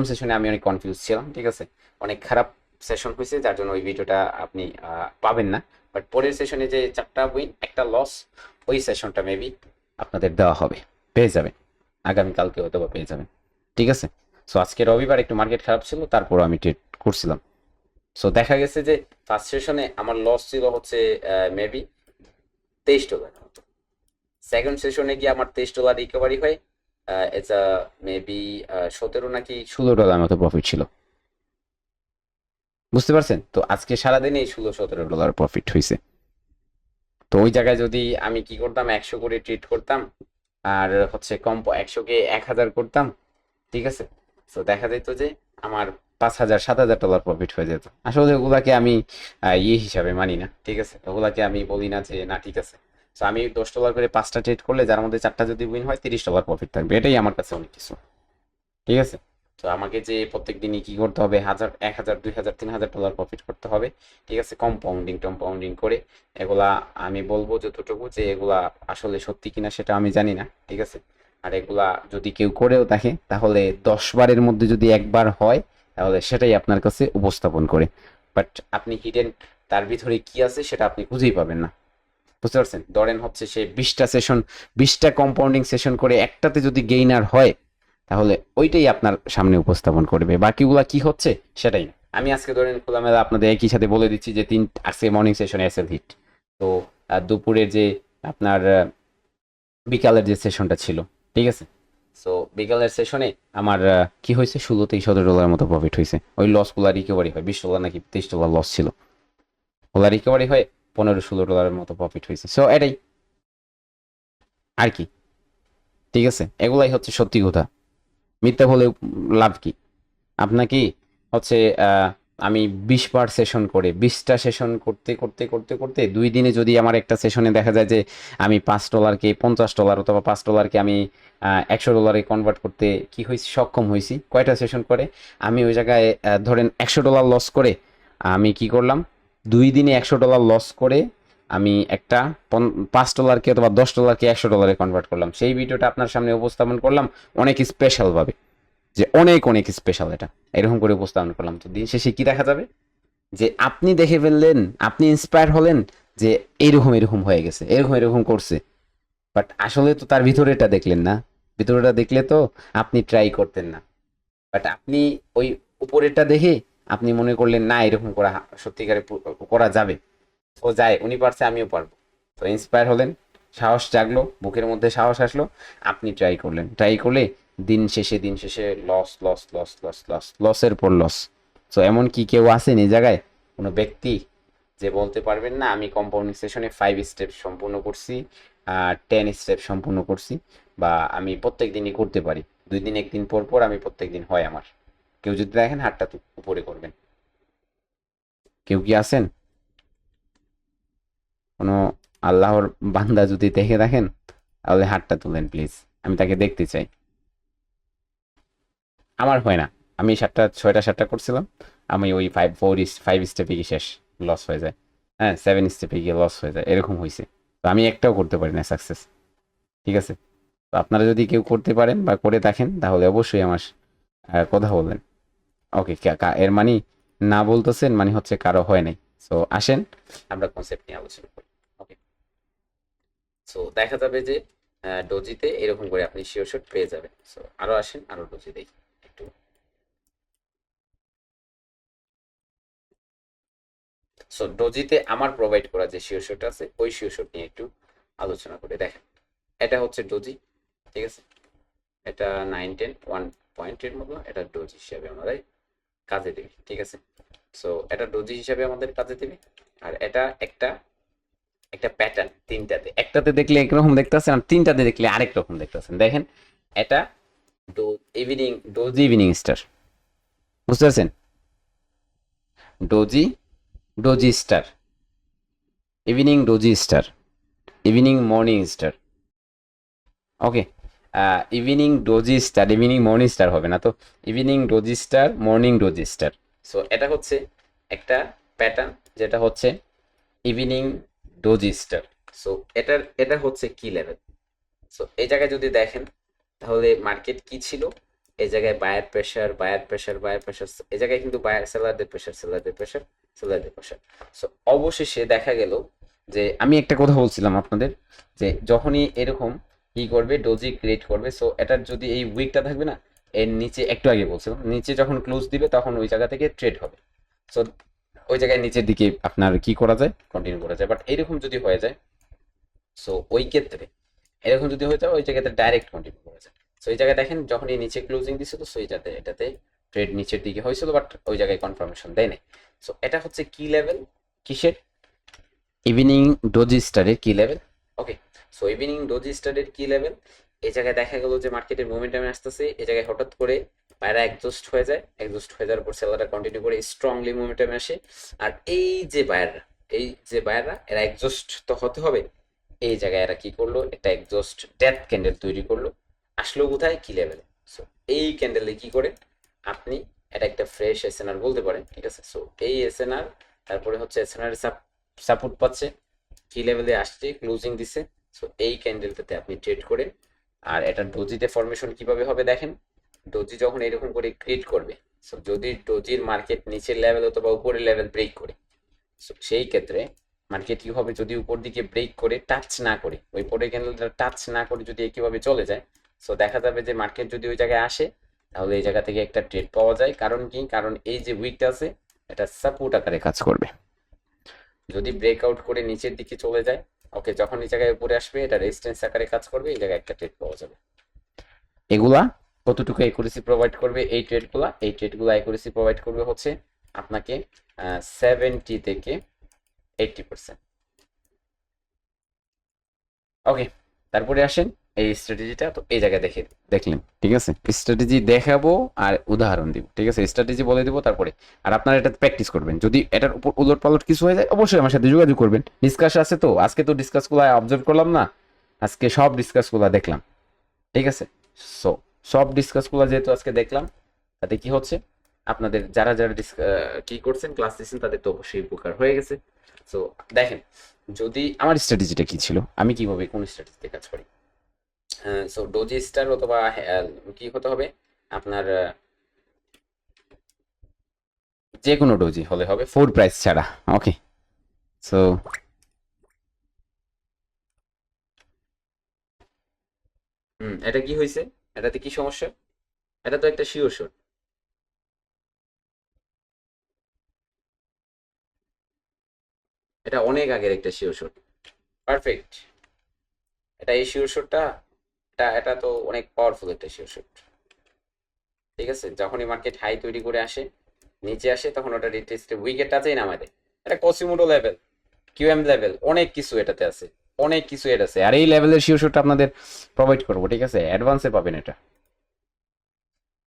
সেশনে আমি অনেক কনফিউজ ছিলাম, ঠিক আছে, অনেক খারাপ সেশন হয়েছে, যার জন্য ওই ভিডিওটা আপনি পাবেন না। বাট পরের সেশনে যে 4টা উইন একটা লস, ওই সেশনটা মেবি আপনাদের দেওয়া হবে, পেয়ে যাবেন, আগামীকালকে হয়তো বা পেয়ে যাবেন, ঠিক আছে। সো আজকে রবিবার একটু মার্কেট খারাপ ছিল, তারপর আমি ট্রেড করছিলাম। সো দেখা গেছে যে ফার্স্ট সেশনে আমার লস ছিল হচ্ছে মেবি $23 মতো। সেকেন্ড সেশনে গিয়ে আমার $23 রিকভারি হয়, এটা মেবি 17 নাকি $16 মতো প্রফিট ছিল। বুঝতে পারছেন? তো আজকে সারাদিনে $16-17 প্রফিট হয়েছে। তো ওই জায়গায় যদি আমি কি করতাম, 100 করে ট্রিট করতাম, আর হচ্ছে কম 100কে 1000 করতাম, ঠিক আছে, তো দেখা যেত যে আমার $5000-7000 প্রফিট হয়ে যেত। আসলে ওগুলাকে আমি ইয়ে হিসাবে মানি না, ঠিক আছে, ওগুলাকে আমি বলি না যে না ঠিক আছে। তো আমি $10 করে 5টা ট্রেড করলে, যার মধ্যে 4টা যদি উইন হয়, $30 প্রফিট থাকবে, এটাই আমার কাছে অনেক কিছু, ঠিক আছে। তো আমাকে যে প্রত্যেক দিনই কি করতে হবে, 1000, 1000, 2000, $3000 প্রফিট করতে হবে, ঠিক আছে, কম্পাউন্ডিং করে। এগুলা আমি বলবো যতটুকু যে এগুলা আসলে সত্যি কিনা সেটা আমি জানি না, ঠিক আছে। আর এগুলা যদি কেউ করেও থাকে, তাহলে 10বারের মধ্যে যদি একবার হয়, তাহলে সেটাই আপনার কাছে উপস্থাপন করে। বাট আপনি হিডেন তার ভিতরে কি আছে সেটা আপনি খুঁজেই পাবেন না। বুঝতে পারছেন? ধরেন হচ্ছে সে 20টা কম্পাউন্ডিং সেশন করে একটাতে যদি গেইনার হয়, তাহলে ওইটাই আপনার সামনে উপস্থাপন করবে, বাকিগুলা কি হচ্ছে সেটাই না। আমি আজকে ধরেন খোলামেলা আপনাদের একই সাথে বলে দিচ্ছি যে আজকে মর্নিং সেশনে এসএল হিট। তো দুপুরের যে আপনার বিকালের যে সেশনটা ছিল, ঠিক আছে, সো বিকালের সেশনে আমার কি হয়েছে, $16-17 মতো প্রফিট হয়েছে। ওই লসগুলা রিকভারি হয়, $20 নাকি $23 লস ছিল, ওগুলা রিকভারি হয়, $15-16 মতো প্রফিট হয়েছে। সো এটাই আর কি, ঠিক আছে, এগুলাই হচ্ছে সত্যি কথা। মিথ্যা বলে লাভ কি? আপনাকে হচ্ছে আমি 20বার সেশন করে, 20টা সেশন করতে করতে করতে করতে 2 দিনে যদি আমার একটা সেশনে দেখা যায় যে আমি $5কে $50 অথবা $5কে আমি $100 কনভার্ট করতে কি হয়েছি, সক্ষম হয়েছি, কয়টা সেশন করে? আমি ওই জায়গায় ধরেন $100 লস করে, আমি কি করলাম, 2 দিনে $100 লস করে আমি একটা $5কে অথবা $10কে $100 কনভার্ট করলাম। সেই ভিডিওটা আপনার সামনে উপস্থাপন করলাম অনেক স্পেশালভাবে, যে অনেক অনেক স্পেশাল এটা, এরকম করে উপস্থাপন করলাম। তো দিন শেষে কি দেখা যাবে, যে আপনি দেখে ফেললেন, আপনি ইন্সপায়ার হলেন যে এইরকম এরকম হয়ে গেছে, এরকম এরকম করছে, বাট আসলে তো তার ভিতরেটা দেখলেন না। ভিতরেটা দেখলে তো আপনি ট্রাই করতেন না, বাট আপনি ওই উপরেরটা দেখে আপনি মনে করলেন না এরকম করা সত্যিকারে করা যাবে, ও যায়, উনি পারছে আমিও পারবো। তো ইন্সপায়ার হলেন, সাহস জাগলো, বুকের মধ্যে সাহস আসলো, আপনি ট্রাই করলেন, ট্রাই করলে দিন শেষে লসের পর লস। সো এমন কি কেউ আছেন এই জায়গায়, কোনো ব্যক্তি যে বলতে পারবেন না আমি কম্পাউন্ডিং সেশনে 5 স্টেপ সম্পূর্ণ করছি, 10 স্টেপ সম্পূর্ণ করছি, বা আমি প্রত্যেক দিনই করতে পারি, 2 দিন 1 দিন পর পর আমি প্রত্যেক দিন হয় আমার? কেউ যদি দেখেন হাতটা উপরে করবেন, কেউ কি আছেন? কোনো আল্লাহর বান্দা যদি দেখে থাকেন, তাহলে হাতটা তুলেন প্লিজ, আমি তাকে দেখতে চাই। আমার হয় না, আমি 6টা করছিলাম, আমি ওই 5 স্টেপে গিয়ে শেষ, লস হয়ে যায়। হ্যাঁ, 7 স্টেপে গিয়ে লস হয়ে যায়, এরকম হয়েছে। তো আমি একটাও করতে পারি না সাকসেস, ঠিক আছে। তো আপনারা যদি কেউ করতে পারেন বা করে থাকেন, তাহলে অবশ্যই আমার কথা বলবেন। ওকে, এর মানে না বলতেছেন মানে হচ্ছে কারো হয় নাই। সো আসেন আমরা কনসেপ্ট নিয়ে আলোচনা করি। ওকে, সো দেখা যাবে যে ডোজিতে এরকম করে আপনি শিওর শট পেয়ে যাবেন। সো আরো আসেন, আরো ডোজি দেখি একটু। সো ডোজিতে আমার প্রোভাইড করা যে শিওর শট আছে, ওই শিওর শট নিয়ে একটু আলোচনা করে দেখেন। এটা হচ্ছে ডোজি, ঠিক আছে, এটা 9-10 1 পয়েন্টের মতো, এটা ডোজি হিসাবে আমাদের কাজে দেবে, ঠিক আছে। সো এটা ডোজি হিসাবে আমাদের কাজে দেবে। আর এটা একটা প্যাটার্ন তিনটাতে, একটাতে দেখলে একরকম দেখতেছেন আর তিনটাতে দেখলে আরেক রকম দেখতেছেন। দেখেন এটা ডোজি ইভিনিং স্টার, বুঝতে পারছেন? Doji doji star, evening doji star, evening morning star. Okay, evening doji star, evening morning star হবে না তো, evening doji star, morning doji star. So এটা হচ্ছে একটা প্যাটার্ন যেটা হচ্ছে ইভিনিং ডোজি স্টার। সো এটা হচ্ছে কি লেভেল। সো এই জায়গায় যদি দেখেন তাহলে মার্কেট কি ছিল, এই জায়গায় buyer pressure, buyer pressure, buyer pressure, এই জায়গায় কিন্তু বায়ার, সেলারদের প্রেশার, সেলারদের প্রেশার, সেলারদের প্রেশার। সো অবশেষে দেখা গেল যে আমি একটা কথা বলছিলাম আপনাদের, যে যখনই এরকম কি করবে, ডোজি ক্রিয়েট করবে, সো এটার যদি এই উইকটা থাকবে না, এর নিচে একটু আগে বলছিলাম, নিচে যখন ক্লোজ দিবে তখন ওই জায়গা থেকে ট্রেড হবে। সো ওই জায়গায় নিচের দিকে আপনার কি করা যায়, কন্টিনিউ করা যায়। বাট এরকম যদি হয়ে যায়, সো ওই ক্ষেত্রে এরকম যদি হয়ে যায় ওই জায়গাতে ডাইরেক্ট কন্টিনিউ করা যায়। সো এই জায়গায় দেখেন যখন এই নিচে ক্লোজিং দিছিল, সো এটাতে ট্রেড নিচের দিকে হয়েছিল, বাট ওই জায়গায় কনফার্মেশন দেয় নাই। সো এটা হচ্ছে কি লেভেল, কিসের, ইভিনিং ডোজি স্টারের কি লেভেল। ওকে, সো ইভিনিং ডোজি স্টারের কি লেভেল, এই জায়গায় দেখা গেল যে মার্কেটের মোমেন্টামে আসতেছে, এই জায়গায় হঠাৎ করে বাইরে এক্সজস্ট হয়ে যায়, এক্সজস্ট হয়ে যাওয়ার পর সেলাররা কন্টিনিউ করে স্ট্রংলি মোমেন্টামে আসে। আর এই যে বায়াররা এরা এক্সজস্ট তো হতে হবে, এই জায়গায় এরা কি করলো, একটা এক্সজস্ট ডেথ ক্যান্ডেল তৈরি করলো, আসলো কোথায়, কি লেভেলে। সো এই ক্যান্ডেলে কি করে আপনি এটা একটা ফ্রেশ এসএনআর বলতে পারেন, ঠিক আছে। সো এই এসএনআর, তারপরে হচ্ছে এসএনআর সাপোর্ট পাচ্ছে, কি লেভেলে আসছে, ক্লোজিং দিছে। সো এই ক্যান্ডেলটাতে আপনি ট্রেড করেন। আর এটা ডোজিতে ফরমেশন কিভাবে হবে দেখেন, ডোজি যখন এরকম করে ক্রিয়েট করবে, সো যদি ডোজির মার্কেট নিচের লেভেল অথবা উপরের লেভেল ব্রেক করে, সো সেই ক্ষেত্রে মার্কেট কি হবে, যদি উপর দিকে ব্রেক করে টাচ না করে, ওই পরের ক্যান্ডেলটা টাচ না করে যদি একইভাবে চলে যায়, সো দেখা যাবে যে মার্কেট যদি ওই জায়গায় আসে তাহলে এই জায়গা থেকে একটা ট্রেড পাওয়া যায়। কারণ কি, কারণ এই যে উইকটা আছে এটা সাপোর্ট আকারে কাজ করবে। যদি ব্রেকআউট করে নিচের দিকে চলে যায়, ওকে, যখন এই জায়গায় উপরে আসবে এটা রেজিস্ট্যান্স আকারে কাজ করবে, এই জায়গায় একটা ট্রেড পাওয়া যাবে। এগুলা কতটুকু অ্যাকুরেসি প্রোভাইড করবে, এই ট্রেডগুলো অ্যাকুরেসি প্রোভাইড করবে হচ্ছে আপনাকে 70 থেকে 80%। ওকে, তারপরে আসেন এই স্ট্র্যাটেজিটা, তো এই জায়গায় দেখলেন, ঠিক আছে। স্ট্র্যাটেজি দেখাবো আর উদাহরণ দিব, ঠিক আছে। স্ট্র্যাটেজি বলে দিব তারপরে, আর আপনারা এটা প্র্যাকটিস করবেন। যদি এটার উপর উলট পালট কিছু হয়ে যায় অবশ্যই আমার সাথে যোগাযোগ করবেন। ডিসকাস আছে তো, আজকে তো ডিসকাসগুলো অবজার্ভ করলাম না, আজকে সব ডিসকাসগুলো দেখলাম, ঠিক আছে। সো সব ডিসকাসগুলো যেহেতু আজকে দেখলাম, তাতে কি হচ্ছে, আপনাদের যারা যারা কি করছেন, ক্লাস দিচ্ছেন, তাদের তো অবশ্যই উপকার হয়ে গেছে। সো দেখেন, যদি আমার স্ট্র্যাটেজিটা কি ছিল, আমি কিভাবে কোন স্ট্র্যাটেজিতে কাজ করি। সো ডোজি স্টার অথবা কি হতে হবে আপনার, যে কোনো ডোজি হলে হবে, 4 প্রাইস ছাড়া। ওকে, সো এটা কি হয়েছে, এটাতে কি সমস্যা, এটা তো একটা শিওর শট, এটা অনেক আগের একটা শিওর শট, পারফেক্ট। এটা এই শিওর শটটা, এটা তো অনেক পাওয়ারফুল একটা শিওর শট, ঠিক আছে। যখনই মার্কেট হাই তৈরি করে আসে, নিচে আসে, তখন ওটা রিট্রেসে উইকেট টাচেই নামায় দেয়। এটা কসিমোডো লেভেল, কিউএম লেভেল, অনেক কিছু এটাতে আছে, অনেক কিছু এর আছে। আর এই লেভেলের শিওর শটটা আপনাদের প্রোভাইড করবো, ঠিক আছে, অ্যাডভান্সে পাবেন এটা।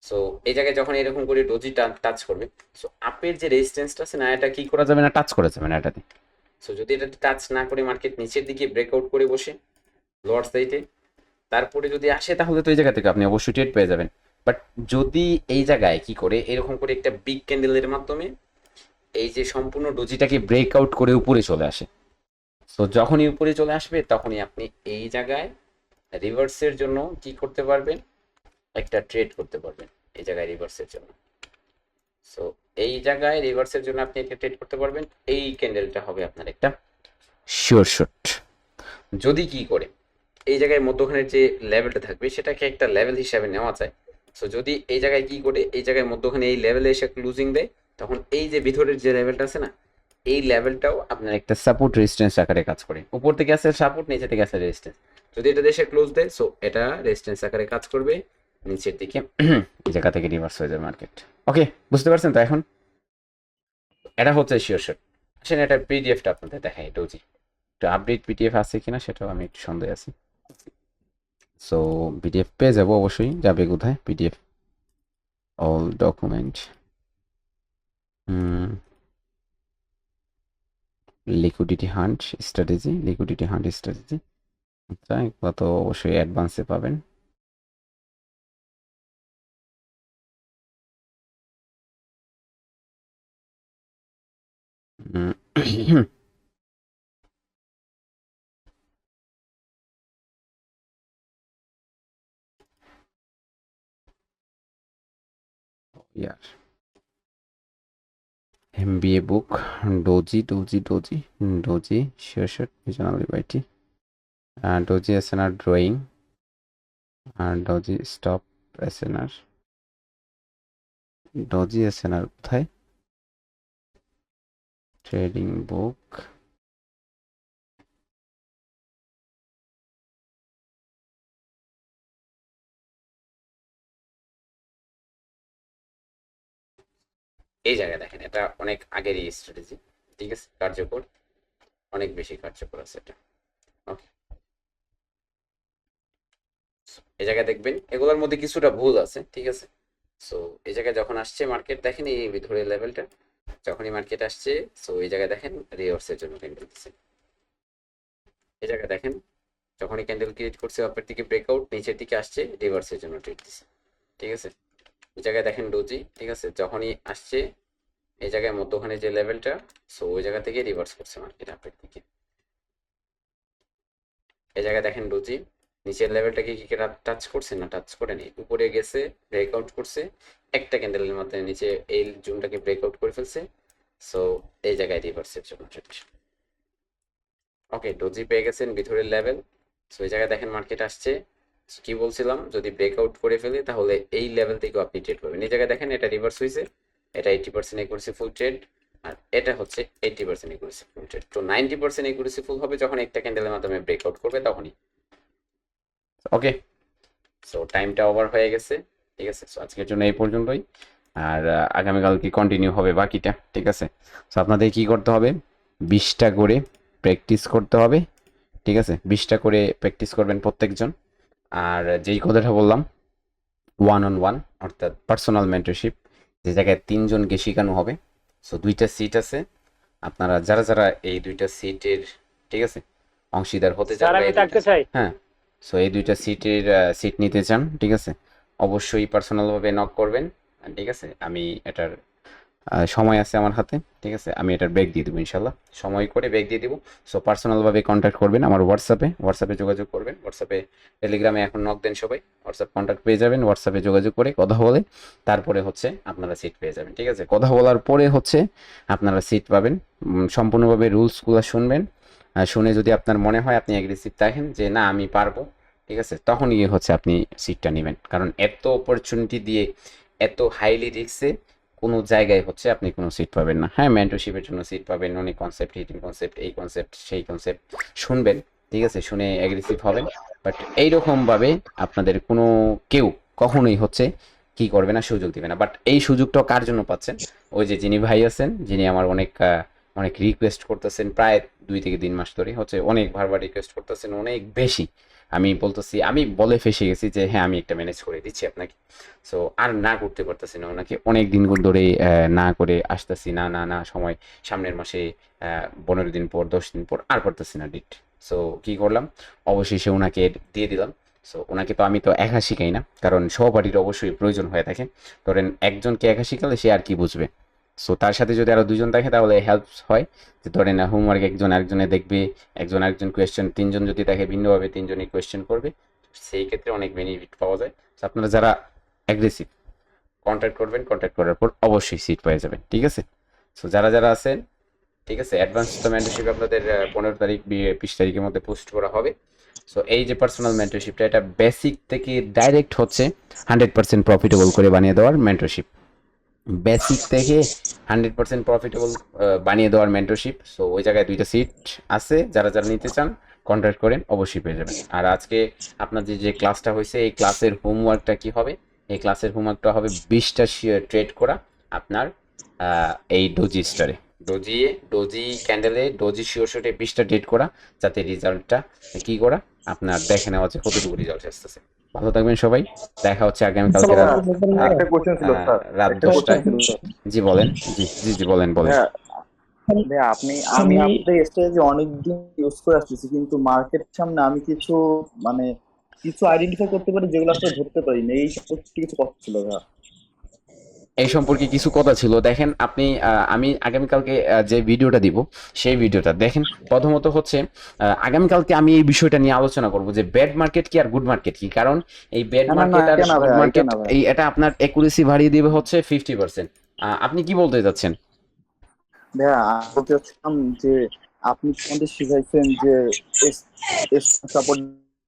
সো এই জায়গায় যখন এরকম করে ডোজি টাচ করবে, সো আপের যে রেজিস্ট্যান্সটা আছে না, এটা কি করা যাবে না, টাচ করা যাবে না এটাতে। সো যদি এটা টাচ না করে মার্কেট নিচের দিকে ব্রেকআউট করে বসে লোয়ার সাইডে, তারপরে যদি আসে, তাহলে তো এই জায়গা থেকে আপনি অবশ্যই ট্রেড পেয়ে যাবেন। বাট যদি এই জায়গায় কি করে, এরকম করে একটা বিগ ক্যান্ডেলের মাধ্যমে এই যে সম্পূর্ণ ডোজিটাকে ব্রেকআউট করে উপরে চলে আসে, সো যখনই উপরে চলে আসবে তখনই আপনি এই জায়গায় রিভার্সের জন্য কি করতে পারবেন, একটা ট্রেড করতে পারবেন এই জায়গায় রিভার্সের জন্য। সো এই জায়গায় রিভার্সের জন্য আপনি একটা ট্রেড করতে পারবেন, এই ক্যান্ডেলটা হবে আপনার একটা শিওর শট। যদি কি করে এই জায়গায় মধ্যখানের যে লেভেলটা থাকবে সেটাকে একটা লেভেল হিসাবে নেওয়া যায়। সো যদি এই জায়গায় কি করে, এই জায়গায় মধ্যখানে এই লেভেলে এসে ক্লোজিং দেয়, তখন এই যে ভিতরের যে লেভেলটা আছে না, এই লেভেলটাও আপনার একটা সাপোর্ট রেজিস্ট্যান্স আকারে কাজ করে। উপর থেকে আসে সাপোর্ট, নিচে থেকে আসে রেজিস্ট্যান্স। যদি এটা দেশে ক্লোজ দেয়, সো এটা রেজিস্ট্যান্স আকারে কাজ করবে নিচের দিকে, এই জায়গা থেকে রিভার্স হয়ে যাবে মার্কেট। ওকে, বুঝতে পারছেন তো এখন, এটা হচ্ছে শিওর শট। আসেন এটা পিডিএফটা আপনাদের দেখাই, ডোজি। একটু আপডেট পিডিএফ আছে কিনা সেটাও আমি একটু সন্দেহ আছি। সো পিডিএফ পেয়ে যাবো, অবশ্যই যাবে কোথায় PDF, all document, liquidity hunt strategy, আচ্ছা এগুলো তো অবশ্যই অ্যাডভান্সে পাবেন। Um, year MBA book, doji sureshot visual liberty, doji SNR drawing, doji stop SNR, কোথায়, ট্রেডিং বুক, এই জায়গায় দেখেন এটা অনেক আগেরই স্ট্র্যাটেজি, ঠিক আছে, কার্যকর, অনেক বেশি কার্যকর আছে এটা। ওকে, এই জায়গায় দেখবেন এগুলোর মধ্যে কিছুটা ভুল আছে, ঠিক আছে। সো এই জায়গায় যখন আসছে মার্কেট, দেখেন এই ভিতরের লেভেলটা যখনই মার্কেট আসছে, সো এই জায়গায় দেখেন রিভার্সের জন্য ক্যান্ডেল দিচ্ছে। এই জায়গায় দেখেন যখনই ক্যান্ডেল ক্রিয়েট করছে উপরের দিকে ব্রেকআউট, নিচের দিকে আসছে রিভার্সের জন্য ট্রেড দিচ্ছে, ঠিক আছে। এই জায়গায় দেখেন ডোজি, ঠিক আছে, যখনই আসছে এই জায়গায় মধ্যখানে যে লেভেলটা, সো ওই জায়গা থেকে রিভার্স করছে মার্কেট আপের দিকে। এই জায়গায় দেখেন ডোজি নিচের লেভেলটাকে কি টাচ করছে না, টাচ করেনি, উপরে গেছে ব্রেকআউট করছে, একটা ক্যান্ডেলের মাধ্যমে নিচে এই জোনটাকে ব্রেকআউট করে ফেলছে। সো এই জায়গায় রিভার্সের জন্য ট্রেড। ওকে, ডোজি পেয়ে গেছেন ভিতরের লেভেল। সো এই জায়গায় দেখেন মার্কেট আসছে, কি বলছিলাম, যদি ব্রেকআউট করে ফেলে তাহলে এই লেভেল থেকেও আপনি ট্রেড পাবেন। এই জায়গায় দেখেন এটা রিভার্স হয়েছে, এটা 80% একুরেসি ফুল ট্রেড, আর এটা হচ্ছে 80% একুরেসি ফুল ট্রেড। তো 90% একুরেসি ফুল হবে যখন একটা ক্যান্ডেলের মাধ্যমে ব্রেকআউট করবে তখনই। ওকে, সো টাইমটা ওভার হয়ে গেছে, ঠিক আছে। সো আজকের জন্য এই পর্যন্তই, আর আগামীকাল কি কন্টিনিউ হবে বাকিটা, ঠিক আছে। সো আপনাদের কি করতে হবে, 20টা করে প্র্যাকটিস করতে হবে, ঠিক আছে, 20টা করে প্র্যাকটিস করবেন প্রত্যেকজন। আর যেই কথাটা বললাম, 1-on-1 অর্থাৎ পার্সোনাল মেন্টরশিপ, যে জায়গায় 3জনকে শেখানো হবে। সো 2টা সিট আছে, আপনারা যারা যারা এই 2টা সিটের, ঠিক আছে, অংশীদার হতে চান, হ্যাঁ, সো এই 2টা সিটের সিট নিতে চান, ঠিক আছে, অবশ্যই পার্সোনালভাবে নক করবেন, ঠিক আছে। আমি এটার সময় আছে আমার হাতে, ঠিক আছে, আমি এটার ব্রেক দিয়ে দেবো ইনশাল্লাহ, সময় করে ব্রেক দিয়ে দেবো। সো পার্সোনালভাবে কন্ট্যাক্ট করবেন আমার হোয়াটসঅ্যাপে যোগাযোগ করবেন, হোয়াটসঅ্যাপে টেলিগ্রামে এখন নক দেন সবাই, হোয়াটসঅ্যাপ কন্ট্যাক্ট পেয়ে যাবেন, হোয়াটসঅ্যাপে যোগাযোগ করে কথা বলে তারপরে হচ্ছে আপনারা সিট পেয়ে যাবেন, ঠিক আছে। কথা বলার পরে হচ্ছে আপনারা সিট পাবেন। সম্পূর্ণভাবে রুলসগুলো শুনবেন, শুনে যদি আপনার মনে হয় আপনি অ্যাগ্রেসিভ থাকেন যে না আমি পারবো, ঠিক আছে, তখনই হচ্ছে আপনি সিটটা নেবেন। কারণ এত অপরচুনিটি দিয়ে এত হাইলি রিস্কে কোনো জায়গায় হচ্ছে আপনি কোনো সিট পাবেন না। হ্যাঁ, মেন্টরশিপের জন্য সিট পাবেন, অনেক কনসেপ্ট, হিটিং কনসেপ্ট, এই কনসেপ্ট সেই কনসেপ্ট শুনবেন, ঠিক আছে, শুনে অ্যাগ্রেসিভ হবেন। বাট এইরকমভাবে আপনাদের কোনো কেউ কখনোই হচ্ছে কি করবে না, সুযোগ দিবে না। বাট এই সুযোগটা কার জন্য পাচ্ছেন, ওই যে যিনি ভাই আছেন, যিনি আমার অনেক অনেক রিকোয়েস্ট করতেছেন, প্রায় 2 থেকে 3 মাস ধরে হচ্ছে অনেক বারবার রিকোয়েস্ট করতেছেন, অনেক বেশি। আমি বলতেছি, আমি বলে ফেসে গেছি যে হ্যাঁ আমি একটা ম্যানেজ করে দিচ্ছি আপনাকে। সো আর না করতে পারতেছি না ওনাকে, অনেক দিন ধরে না করে আসতেছি, না না না সময়, সামনের মাসে 15 দিন পর 10 দিন পর আর পারতেছি না ডেট। সো কি করলাম, অবশেষে ওনাকে দিয়ে দিলাম। সো ওনাকে তো আমি তো একা শিখাই না, কারণ সহপাঠীর অবশ্যই প্রয়োজন হয়ে থাকে। ধরেন একজনকে একা শিখালে সে আর কি বুঝবে। সো তার সাথে যদি আরো 2জন থাকে তাহলে হেল্প হয়, যে ধরেন হোমওয়ার্ক একজন আরেকজনে দেখবে, একজন আরেকজন কোয়েশ্চেন, 3জন যদি দেখে ভিন্নভাবে 3জনই কোয়েশ্চেন করবে, সেই ক্ষেত্রে অনেক বেনিফিট পাওয়া যায়। তো আপনারা যারা অ্যাগ্রেসিভ কন্ট্যাক্ট করবেন, কন্ট্যাক্ট করার পর অবশ্যই সিট পেয়ে যাবেন, ঠিক আছে। সো যারা যারা আছেন, ঠিক আছে, অ্যাডভান্স তো মেন্টরশিপ আপনাদের 15 তারিখ 20 তারিখের মধ্যে পোস্ট করা হবে। সো এই যে পার্সোনাল মেন্টরশিপটা, এটা বেসিক থেকে ডাইরেক্ট হচ্ছে 100% প্রফিটেবল করে বানিয়ে দেওয়ার মেন্টরশিপ, বেসিক থেকে 100% প্রফিটেবল বানিয়ে দেওয়ার মেন্টরশিপ। সো ওই জায়গায় 2টা সিট আছে, যারা যারা নিতে চান কন্ট্যাক্ট করেন, অবশ্যই পেয়ে যাবেন। আর আজকে আপনাদের যে ক্লাসটা হয়েছে, এই ক্লাসের হোমওয়ার্কটা কি হবে, এই ক্লাসের হোমওয়ার্কটা হবে 20টা ট্রেড করা আপনার এই ডোজি স্টারে, ডোজি ক্যান্ডেলে ডোজি শিওরশটে 20টা ডেট করা, যাতে রেজাল্টটা কি করা আপনার দেখে নেওয়া যায় কতটুকু রেজাল্ট আসতেছে। ভালো থাকবেন সবাই, দেখা হচ্ছে আগামীকালকে রাত একটা কোশ্চেন ছিল স্যার, রাত একটা কোশ্চেন 10টায়। ছিল স্যার। জি বলেন। জি জি জি বলেন বলেন। ভাইয়া ভাইয়া আমি আপনাদের স্ট্র্যাটেজি অনেকদিন ইউজ করে আসতেছি, কিন্তু মার্কেট সামনে আমি কিছু মানে কিছু আইডেন্টিফাই করতে পারি যেগুলো আসলে ধরতে পারি না, এই সম্পর্কে কিছু কথা ছিল ভাইয়া। এই সম্পর্কে কিছু কথা ছিল, দেখেন আপনি আমি আগামীকালকে যে ভিডিওটা দিব সেই ভিডিওটা দেখেন। প্রথমত হচ্ছে আগামীকালকে আমি এই বিষয়টা নিয়ে আলোচনা করব যে ব্যাড মার্কেট কি আর গুড মার্কেট কি, কারণ এই ব্যাড না না না, মার্কেট আর এটা না গুড ভাইয়া, এটা মার্কেট না ভাইয়া। এই এটা আপনার অ্যাকুরেসি বাড়িয়ে দিবে হচ্ছে 50%। আপনি কি বলতে চাচ্ছেন? ভাইয়া আমি বলতে চাচ্ছিলাম যে আপনি আমাদের শিখাইছেন যে সাপোর্ট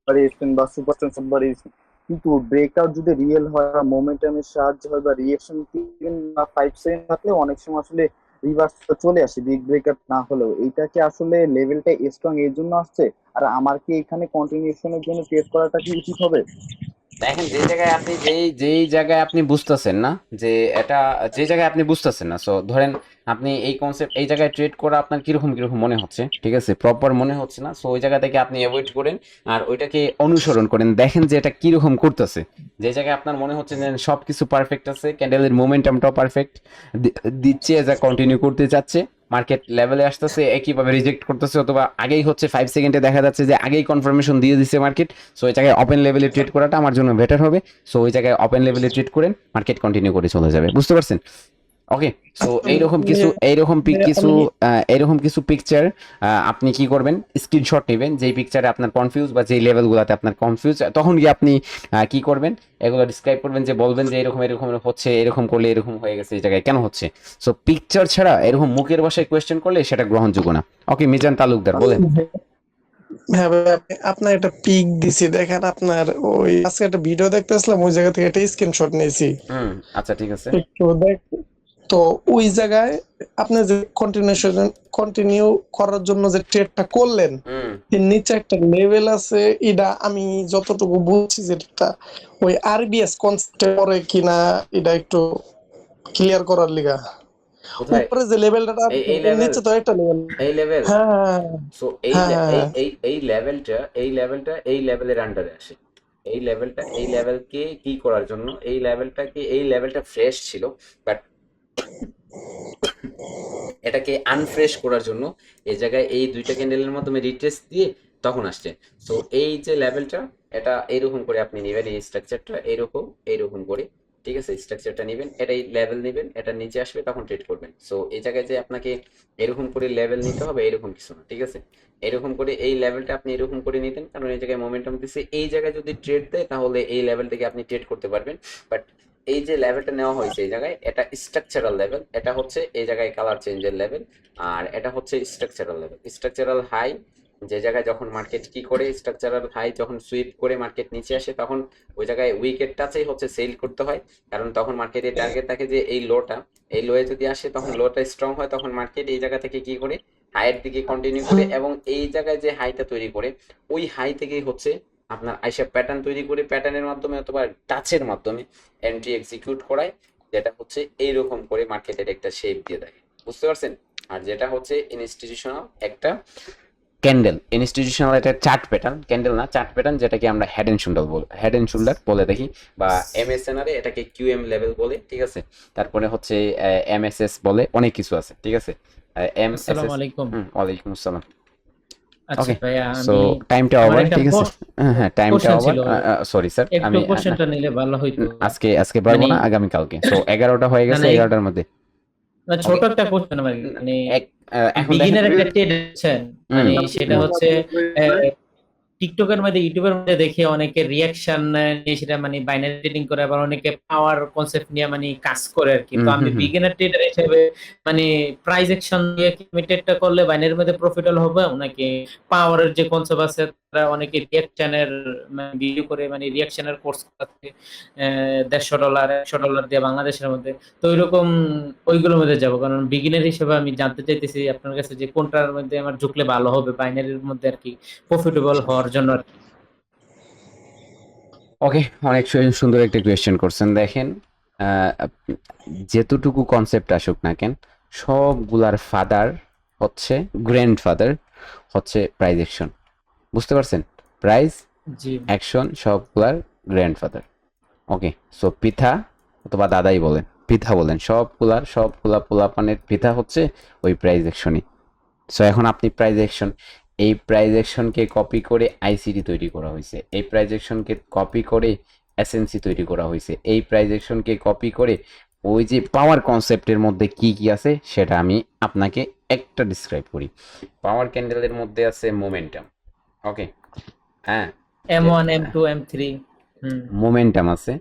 বাড়িয়েছেন বা সুপার টেনশন বাড়িয়েছেন, কিন্তু ব্রেকআউট যদি রিয়েল হয় বা মোমেন্টামের সাহায্য হয় বা রিঅ্যাকশন 3 বা 5 সেকেন্ড থাকলে অনেক সময় আসলে রিভার্স চলে আসে বিগ ব্রেকআপ না হলেও। এইটা কি আসলে লেভেলটা স্ট্রং এর জন্য আসছে? আর আমার কি এখানে কন্টিনিউশনের জন্য টেস্ট করাটা কি উচিত হবে? দেখেন যে জায়গায় আপনি যেই জায়গায় আপনি বুঝতেছেন না যে এটা, যে জায়গায় আপনি বুঝতেছেন না, সো ধরেন আপনি এই কনসেপ্ট এই জায়গায় ট্রেড করা আপনার কিরকম কিরকম মনে হচ্ছে, ঠিক আছে, প্রপার মনে হচ্ছে না, সো ওই জায়গা থেকে আপনি অ্যাভয়েড করেন আর ওইটাকে অনুসরণ করেন, দেখেন যে এটা কিরকম করতেছে। যে জায়গায় আপনার মনে হচ্ছে যে সব কিছু পারফেক্ট আছে, ক্যান্ডেলের মোমেন্টামটাও পারফেক্ট দিচ্ছে, যা কন্টিনিউ করতে চাচ্ছে, মার্কেট লেভেলে আসতেছে, একইভাবে রিজেক্ট করতেছে, অথবা আগেই হচ্ছে 5 সেকেন্ডে দেখা যাচ্ছে যে আগেই কনফার্মেশন দিয়ে দিচ্ছে মার্কেট, সো ওই জায়গায় ওপেন লেভেলে ট্রেড করাটা আমার জন্য বেটার হবে। সো ওই জায়গায় ওপেন লেভেলে ট্রেড করেন, মার্কেট কন্টিনিউ করে চলে যাবে, বুঝতে পারছেন? ওকে, সো আমি এইরকম কিছু পিকচার আপনি কি করবেন, স্ক্রিনশট নেবেন যেই পিকচারে আপনার কনফিউজ বা যেই লেভেলগুলোতে আপনার কনফিউজ, তখন গিয়ে আপনি কি করবেন, এগুলো ডিসক্রাইব করবেন, যে বলবেন যে এরকম এরকম হচ্ছে, এরকম করলে এরকম হয়ে গেছে, এই জায়গায় কেন হচ্ছে। সো পিকচার ছাড়া এরকম মুখের ভাষায় কোয়েশ্চেন করলে সেটা গ্রহণযোগ্য না। ওকে, মিজান তালুকদার বলেন। হ্যাঁ ভাই, আপনার একটা পিক দিছি দেখেন, আপনার ওই আজকে একটা ভিডিও দেখতেছিলাম, ওই জায়গা থেকে একটা স্ক্রিনশট নিয়েছি হুম, আচ্ছা ঠিক আছে। একটু দেখ। তো ওই জায়গায় আপনি যে কন্টিনিউ করার জন্য যে ট্রেডটা করলেন, হুম, এর নিচে একটা লেভেল আছে, এটা আমি যতটুকু বুঝছি যেটা ওই আরবিএস কনসেপ্টে পড়ে কিনা, এটা একটু ক্লিয়ার করার লিগা। কোথায়? উপরে যে লেভেলটা এই এর লেভেল, নিচে তো একটা লেভেল। এই লেভেল। হ্যাঁ সো হ্যাঁ হ্যাঁ এই লেভেলটা এই লেভেলের আন্ডারে আসে। এই লেভেলকে কি করার জন্য, এই লেভেলটা ফ্রেশ ছিল, বাট এটাকে আনফ্রেশ করার জন্য এই জায়গায় এই দুইটা ক্যান্ডেলের মাধ্যমে রিটেস্ট দিয়ে তখন আসছে। সো এই যে লেভেলটা, এটা এরকম করে আপনি নেবেন, এই স্ট্রাকচারটা এরকম এরকম করে, ঠিক আছে, স্ট্রাকচারটা নেবেন, এটা এই লেভেল নেবেন, এটা নিচে আসবে তখন ট্রেড করবেন। সো এই জায়গায় যে আপনাকে এরকম করে লেভেল নিতে হবে এরকম কিছু না, ঠিক আছে। এরকম করে এই লেভেলটা আপনি এরকম করে নিতেন, কারণ এই জায়গায় মোমেন্টাম দিচ্ছে, এই জায়গায় যদি ট্রেড দেয় তাহলে এই লেভেল থেকে আপনি ট্রেড করতে পারবেন। বাট এই যে লেভেলটা নেওয়া হয়েছে এই জায়গায়, এটা স্ট্রাকচারাল লেভেল, এটা হচ্ছে এই জায়গায় কালার চেঞ্জের লেভেল, আর এটা হচ্ছে স্ট্রাকচারাল লেভেল। স্ট্রাকচারাল হাই, যে জায়গায় যখন মার্কেট কি করে, স্ট্রাকচারাল হাই যখন সুইপ করে মার্কেট নিচে আসে, তখন ওই জায়গায় উইকেট টাচেই হচ্ছে সেল করতে হয়, কারণ তখন মার্কেটের টার্গেট থাকে যে এই লোটা, এই লোয়ে যদি আসে তখন লোটা স্ট্রং হয়, তখন মার্কেট এই জায়গা থেকে কি করে হাইয়ের দিকে কন্টিনিউ করে, এবং এই জায়গায় যে হাইটা তৈরি করে ওই হাই থেকেই হচ্ছে আপনার আইসা প্যাটার্ন তৈরি করে, প্যাটার্নের মাধ্যমে অথবা টাচের মাধ্যমে এন্ট্রি এক্সিকিউট করায়, যেটা হচ্ছে এইরকম করে মার্কেটের একটা শেপ দিয়ে দেয়, বুঝতে পারছেন? আর যেটা হচ্ছে ইনস্টিটিউশনাল একটা ক্যান্ডেল, ইনস্টিটিউশনাল একটা চার্ট প্যাটার্ন, ক্যান্ডেল না চার্ট প্যাটার্ন, যেটাকে আমরা হেড এন্ড শোল্ডার বলে দেখি, বা এমএসএনআরে এটাকে কিউএম লেভেল বলে, ঠিক আছে। তারপরে হচ্ছে এমএসএস বলে, অনেক কিছু আছে, ঠিক আছে। এমএসএস। আসসালামু আলাইকুম। ওয়ালাইকুম আসসালাম। আচ্ছা ওকে, ভাইয়া, সো আমি টাইমটা আমার ওভার, একটা ঠিক আছে। হ্যাঁ, টাইমটা কোশ্চেন ওভার। ছিল, সরি স্যার, একটু আমি কোশ্চেনটা নিলে ভালো হইতো। আজকে পারবো মানে না, আগামীকালকে। সো 11টা হয়ে না গেছে, না 11টার মধ্যে। ছোট ওকে, একটা কোশ্চেন আমার, মানে এখন দেখেন। বিগিনার একটা ট্রেড আছেন, হুম, মানে সেটা হচ্ছে টিকটকের মধ্যে, ইউটিউবের মধ্যে দেখে অনেকে রিয়াকশন নিয়ে সেটা মানে বাইনারি ট্রেডিং করে, আবার অনেকে পাওয়ার কনসেপ্ট নিয়ে মানে কাজ করে আর কি। হুম, তো হুম, আমি হুম। বিগিনার ট্রেডার হিসেবে মানে প্রাইস অ্যাকশন দিয়ে কি আমি ট্রেডটা করলে বাইনারির মধ্যে প্রফিটেবল হবে, নাকি পাওয়ারের যে কনসেপ্ট আছে তারা অনেকে রিয়াকশনের মানে ভিডিও করে, মানে রিয়াকশনের কোর্স করতে $150 $100 দিয়ে বাংলাদেশের মধ্যে। তো ওইরকম ওইগুলোর মধ্যে যাবো, কারণ বিগিনার হিসেবে আমি জানতে চাইতেছি আপনার কাছে যে কোনটার মধ্যে আমার ঢুকলে ভালো হবে বাইনারির মধ্যে আর কি, প্রফিটেবল হওয়ার জন্য আর কি। ওকে, অনেক সুন্দর একটা কোয়েশ্চেন করছেন। দেখেন, যেতটুকু কনসেপ্ট আসুক না কেন, সবগুলার ফাদার হচ্ছে গ্র্যান্ডফাদার হচ্ছে প্রাইস অ্যাকশন। বুঝতে পারছেন? প্রাইস জি অ্যাকশন সবগুলার গ্র্যান্ডফাদার। ওকে, সো পিতা অথবা দাদাই বলেন, পিতা বলেন, সবগুলা পোলাপানের পিতা হচ্ছে ওই প্রাইস অ্যাকশনই। সো এখন আপনি প্রাইস অ্যাকশন, এই প্রাইস অ্যাকশনকে কপি করে আইসিডি তৈরি করা হয়েছে, এই প্রাইস অ্যাকশনকে কপি করে এসএনসি তৈরি করা হয়েছে, এই প্রাইস অ্যাকশনকে কপি করে ওই যে পাওয়ার কনসেপ্টের মধ্যে কি কি আছে সেটা আমি আপনাকে একটা ডিসক্রাইব করি। পাওয়ার ক্যান্ডেলের মধ্যে আছে মোমেন্টাম। ওকে, হ্যাঁ, M1 M2 M3 মোমেন্টাম আছে।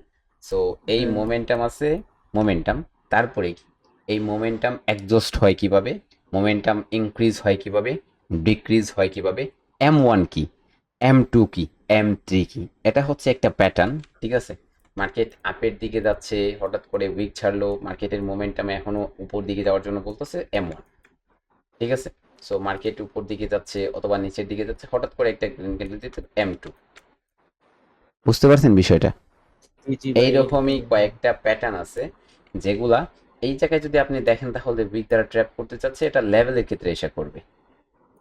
সো এই মোমেন্টাম আছে, মোমেন্টাম, তারপরে কি? এই মোমেন্টাম অ্যাডজাস্ট হয় কিভাবে, মোমেন্টাম ইনক্রিজ হয় কিভাবে, ডিক্রিজ হয় কিভাবে, M1 কি, M2 কি, M3 কি, এটা হচ্ছে একটা প্যাটার্ন। ঠিক আছে, মার্কেট আপের দিকে যাচ্ছে, হঠাৎ করে উইক ছাড়লো, মার্কেটের মোমেন্টামে এখনো উপর দিকে যাওয়ার জন্য বলতেছে M1। ঠিক আছে, সো মার্কেট উপর দিকে যাচ্ছে অথবা নিচের দিকে যাচ্ছে, হঠাৎ করে একটা গ্রিন ক্যান্ডেল দিতে M2। বুঝতে পারছেন বিষয়টা? জি ভাই এইরকমই কয়েকটা প্যাটার্ন আছে যেগুলা এই জায়গায় যদি আপনি দেখেন তাহলে উইক দ্বারা ট্র্যাপ করতে চাচ্ছে, এটা লেভেলের ক্ষেত্রে এসে করবে।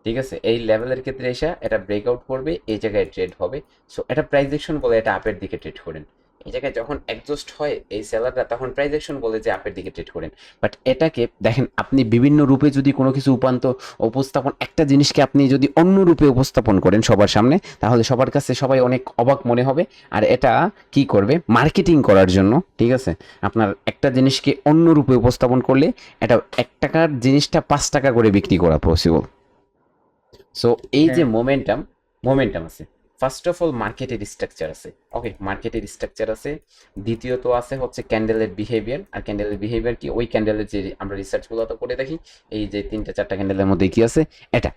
ঠিক আছে, এই লেভেলের ক্ষেত্রে এসে এটা ব্রেকআউট করবে, এই জায়গায় ট্রেড হবে। সো এটা প্রাইস অ্যাকশন বলে, এটা আপের দিকে ট্রেড করেন। এই জায়গায় যখন এক্সস্ট হয় এই সেলাররা, তখন প্রাইস অ্যাকশন বলে যে আপের দিকে ট্রেড করেন। বাট এটাকে দেখেন, আপনি বিভিন্ন রূপে যদি কোনো কিছু উপস্থাপন, একটা জিনিসকে আপনি যদি অন্য রূপে উপস্থাপন করেন সবার সামনে, তাহলে সবার কাছে সবাই অনেক অবাক মনে হবে। আর এটা কি করবে, মার্কেটিং করার জন্য। ঠিক আছে, আপনার একটা জিনিসকে অন্য রূপে উপস্থাপন করলে এটা 1 টাকার জিনিসটা 5 টাকা করে বিক্রি করা পসিবল। সো এই যে মোমেন্টাম আছে, ফার্স্ট অফ অল মার্কেটের স্ট্রাকচার আছে। ওকে, মার্কেটের স্ট্রাকচার আছে। দ্বিতীয়ত আছে হচ্ছে ক্যান্ডেলের বিহেভিয়ার। আর ক্যান্ডেলের বিহেভিয়ার কি, ওই ক্যান্ডেলের যে আমরা রিসার্চগুলো তো করে দেখি, এই যে 3-4টা ক্যান্ডেলের মধ্যে কি আছে এটা।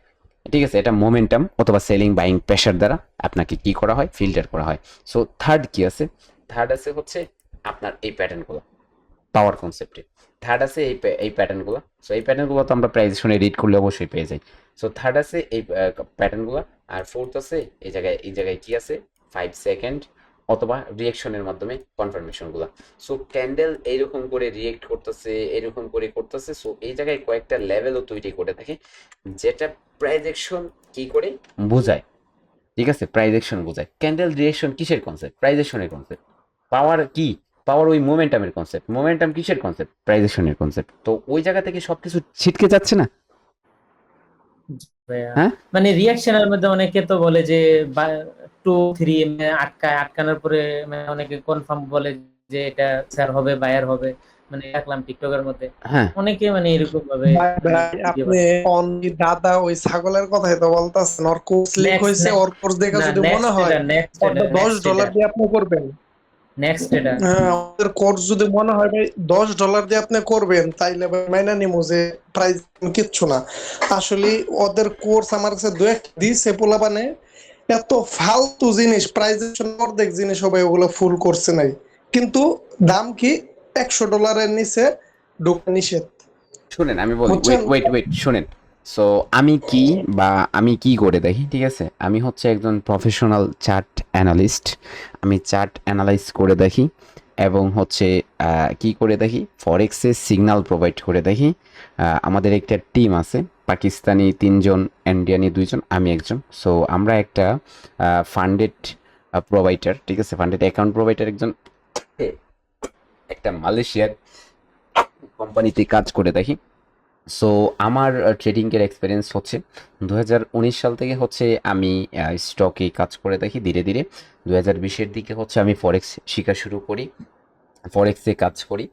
ঠিক আছে, এটা মোমেন্টাম অথবা সেলিং বাইং প্রেশার দ্বারা আপনাকে কি করা হয়, ফিল্টার করা হয়। সো থার্ড কি আছে, থার্ড আছে হচ্ছে আপনার এই প্যাটার্নগুলো, পাওয়ার কনসেপ্টে। থার্ড আছে এই প্যাটার্নগুলো। সো এই প্যাটার্নগুলো তো আমরা প্রাইস শুনে রিড করলে অবশ্যই পেয়ে যাই। সো থার্ড আছে এই প্যাটার্নগুলো। আর ফোর্থ আছে এই জায়গায় কি আছে, 5 সেকেন্ড অথবা রিয়েকশনের মাধ্যমে কনফার্মেশনগুলো। সো ক্যান্ডেল এইরকম করে রিয়েক্ট করতেছে, এরকম করে করতেছে। সো এই জায়গায় কয়েকটা লেভেলও তৈরি করে থাকে, যেটা প্রাইস অ্যাকশন কি করে বোঝায়। ঠিক আছে, প্রাইস অ্যাকশন বোঝায়। ক্যান্ডেল রিয়েকশন কিসের কনসেপ্ট, প্রাইস অ্যাকশনের কনসেপ্ট। পাওয়ার কি, পাওয়ার ওই মোমেন্টামের কনসেপ্ট। মোমেন্টাম কিসের কনসেপ্ট, প্রাইস অ্যাকশনের কনসেপ্ট। তো ওই জায়গা থেকে সবকিছু ছিটকে যাচ্ছে না? ভাইয়া। হ্যাঁ, মানে রিয়াকশনের মধ্যে অনেকে তো বলে যে 2-3 আটকানোর পরে মানে অনেকে কনফার্ম বলে যে এটা স্যার হবে, বায়ার হবে। মানে দেখলাম টিকটকের মধ্যে হ্যাঁ, অনেকে মানে এরকম ভাবে ভাই আপনি অনলি দাদা ওই ছাগলের কথাই তো বলতেছেন। ওর কোর্স লিক Next, হয়েছে, ওর কোর্স দেখে যদি মনে হয় ওটা $10 দিয়ে আপনি করবেন, নেক্সট এটা হ্যাঁ ওদের কোর্স যদি মনে হয় ভাই $10 দিয়ে আপনি করবেন, তাইলে ভাই মাইনা নিমু যে প্রাইস কিচ্ছু না। আসলে ওদের কোর্স আমার কাছে দু একটা দিছে পোলাপানে, এত ফালতু জিনিস, প্রাইস অর্ধেক জিনিস হবে ওগুলো ফুল করছে নাই, কিন্তু দাম কি $100 নিচে ঢোকা নিষেধ। শুনেন আমি বলি, বুঝছেন? ওয়েট শুনেন। সো আমি কি করে দেখি, ঠিক আছে, আমি হচ্ছে একজন প্রফেশনাল চার্ট অ্যানালিস্ট। আমি চার্ট অ্যানালাইজ করে দেখি এবং হচ্ছে কি করে দেখি, ফরেক্সের সিগন্যাল প্রোভাইড করে দেখি। আমাদের একটা টিম আছে, পাকিস্তানি 3 জন, ইন্ডিয়ানি 2 জন, আমি একজন। সো আমরা একটা ফান্ডেড প্রোভাইডার, ঠিক আছে, ফান্ডেড অ্যাকাউন্ট প্রোভাইডার একজন, একটা মালয়েশিয়ার কোম্পানিতে কাজ করে দেখি। সো আমার ট্রেডিংয়ের এক্সপিরিয়েন্স হচ্ছে 2019 সাল থেকে হচ্ছে আমি স্টকে কাজ করে দেখি। ধীরে ধীরে 2020-এর দিকে হচ্ছে আমি ফরেক্স শেখা শুরু করি, ফরেক্সে কাজ করি।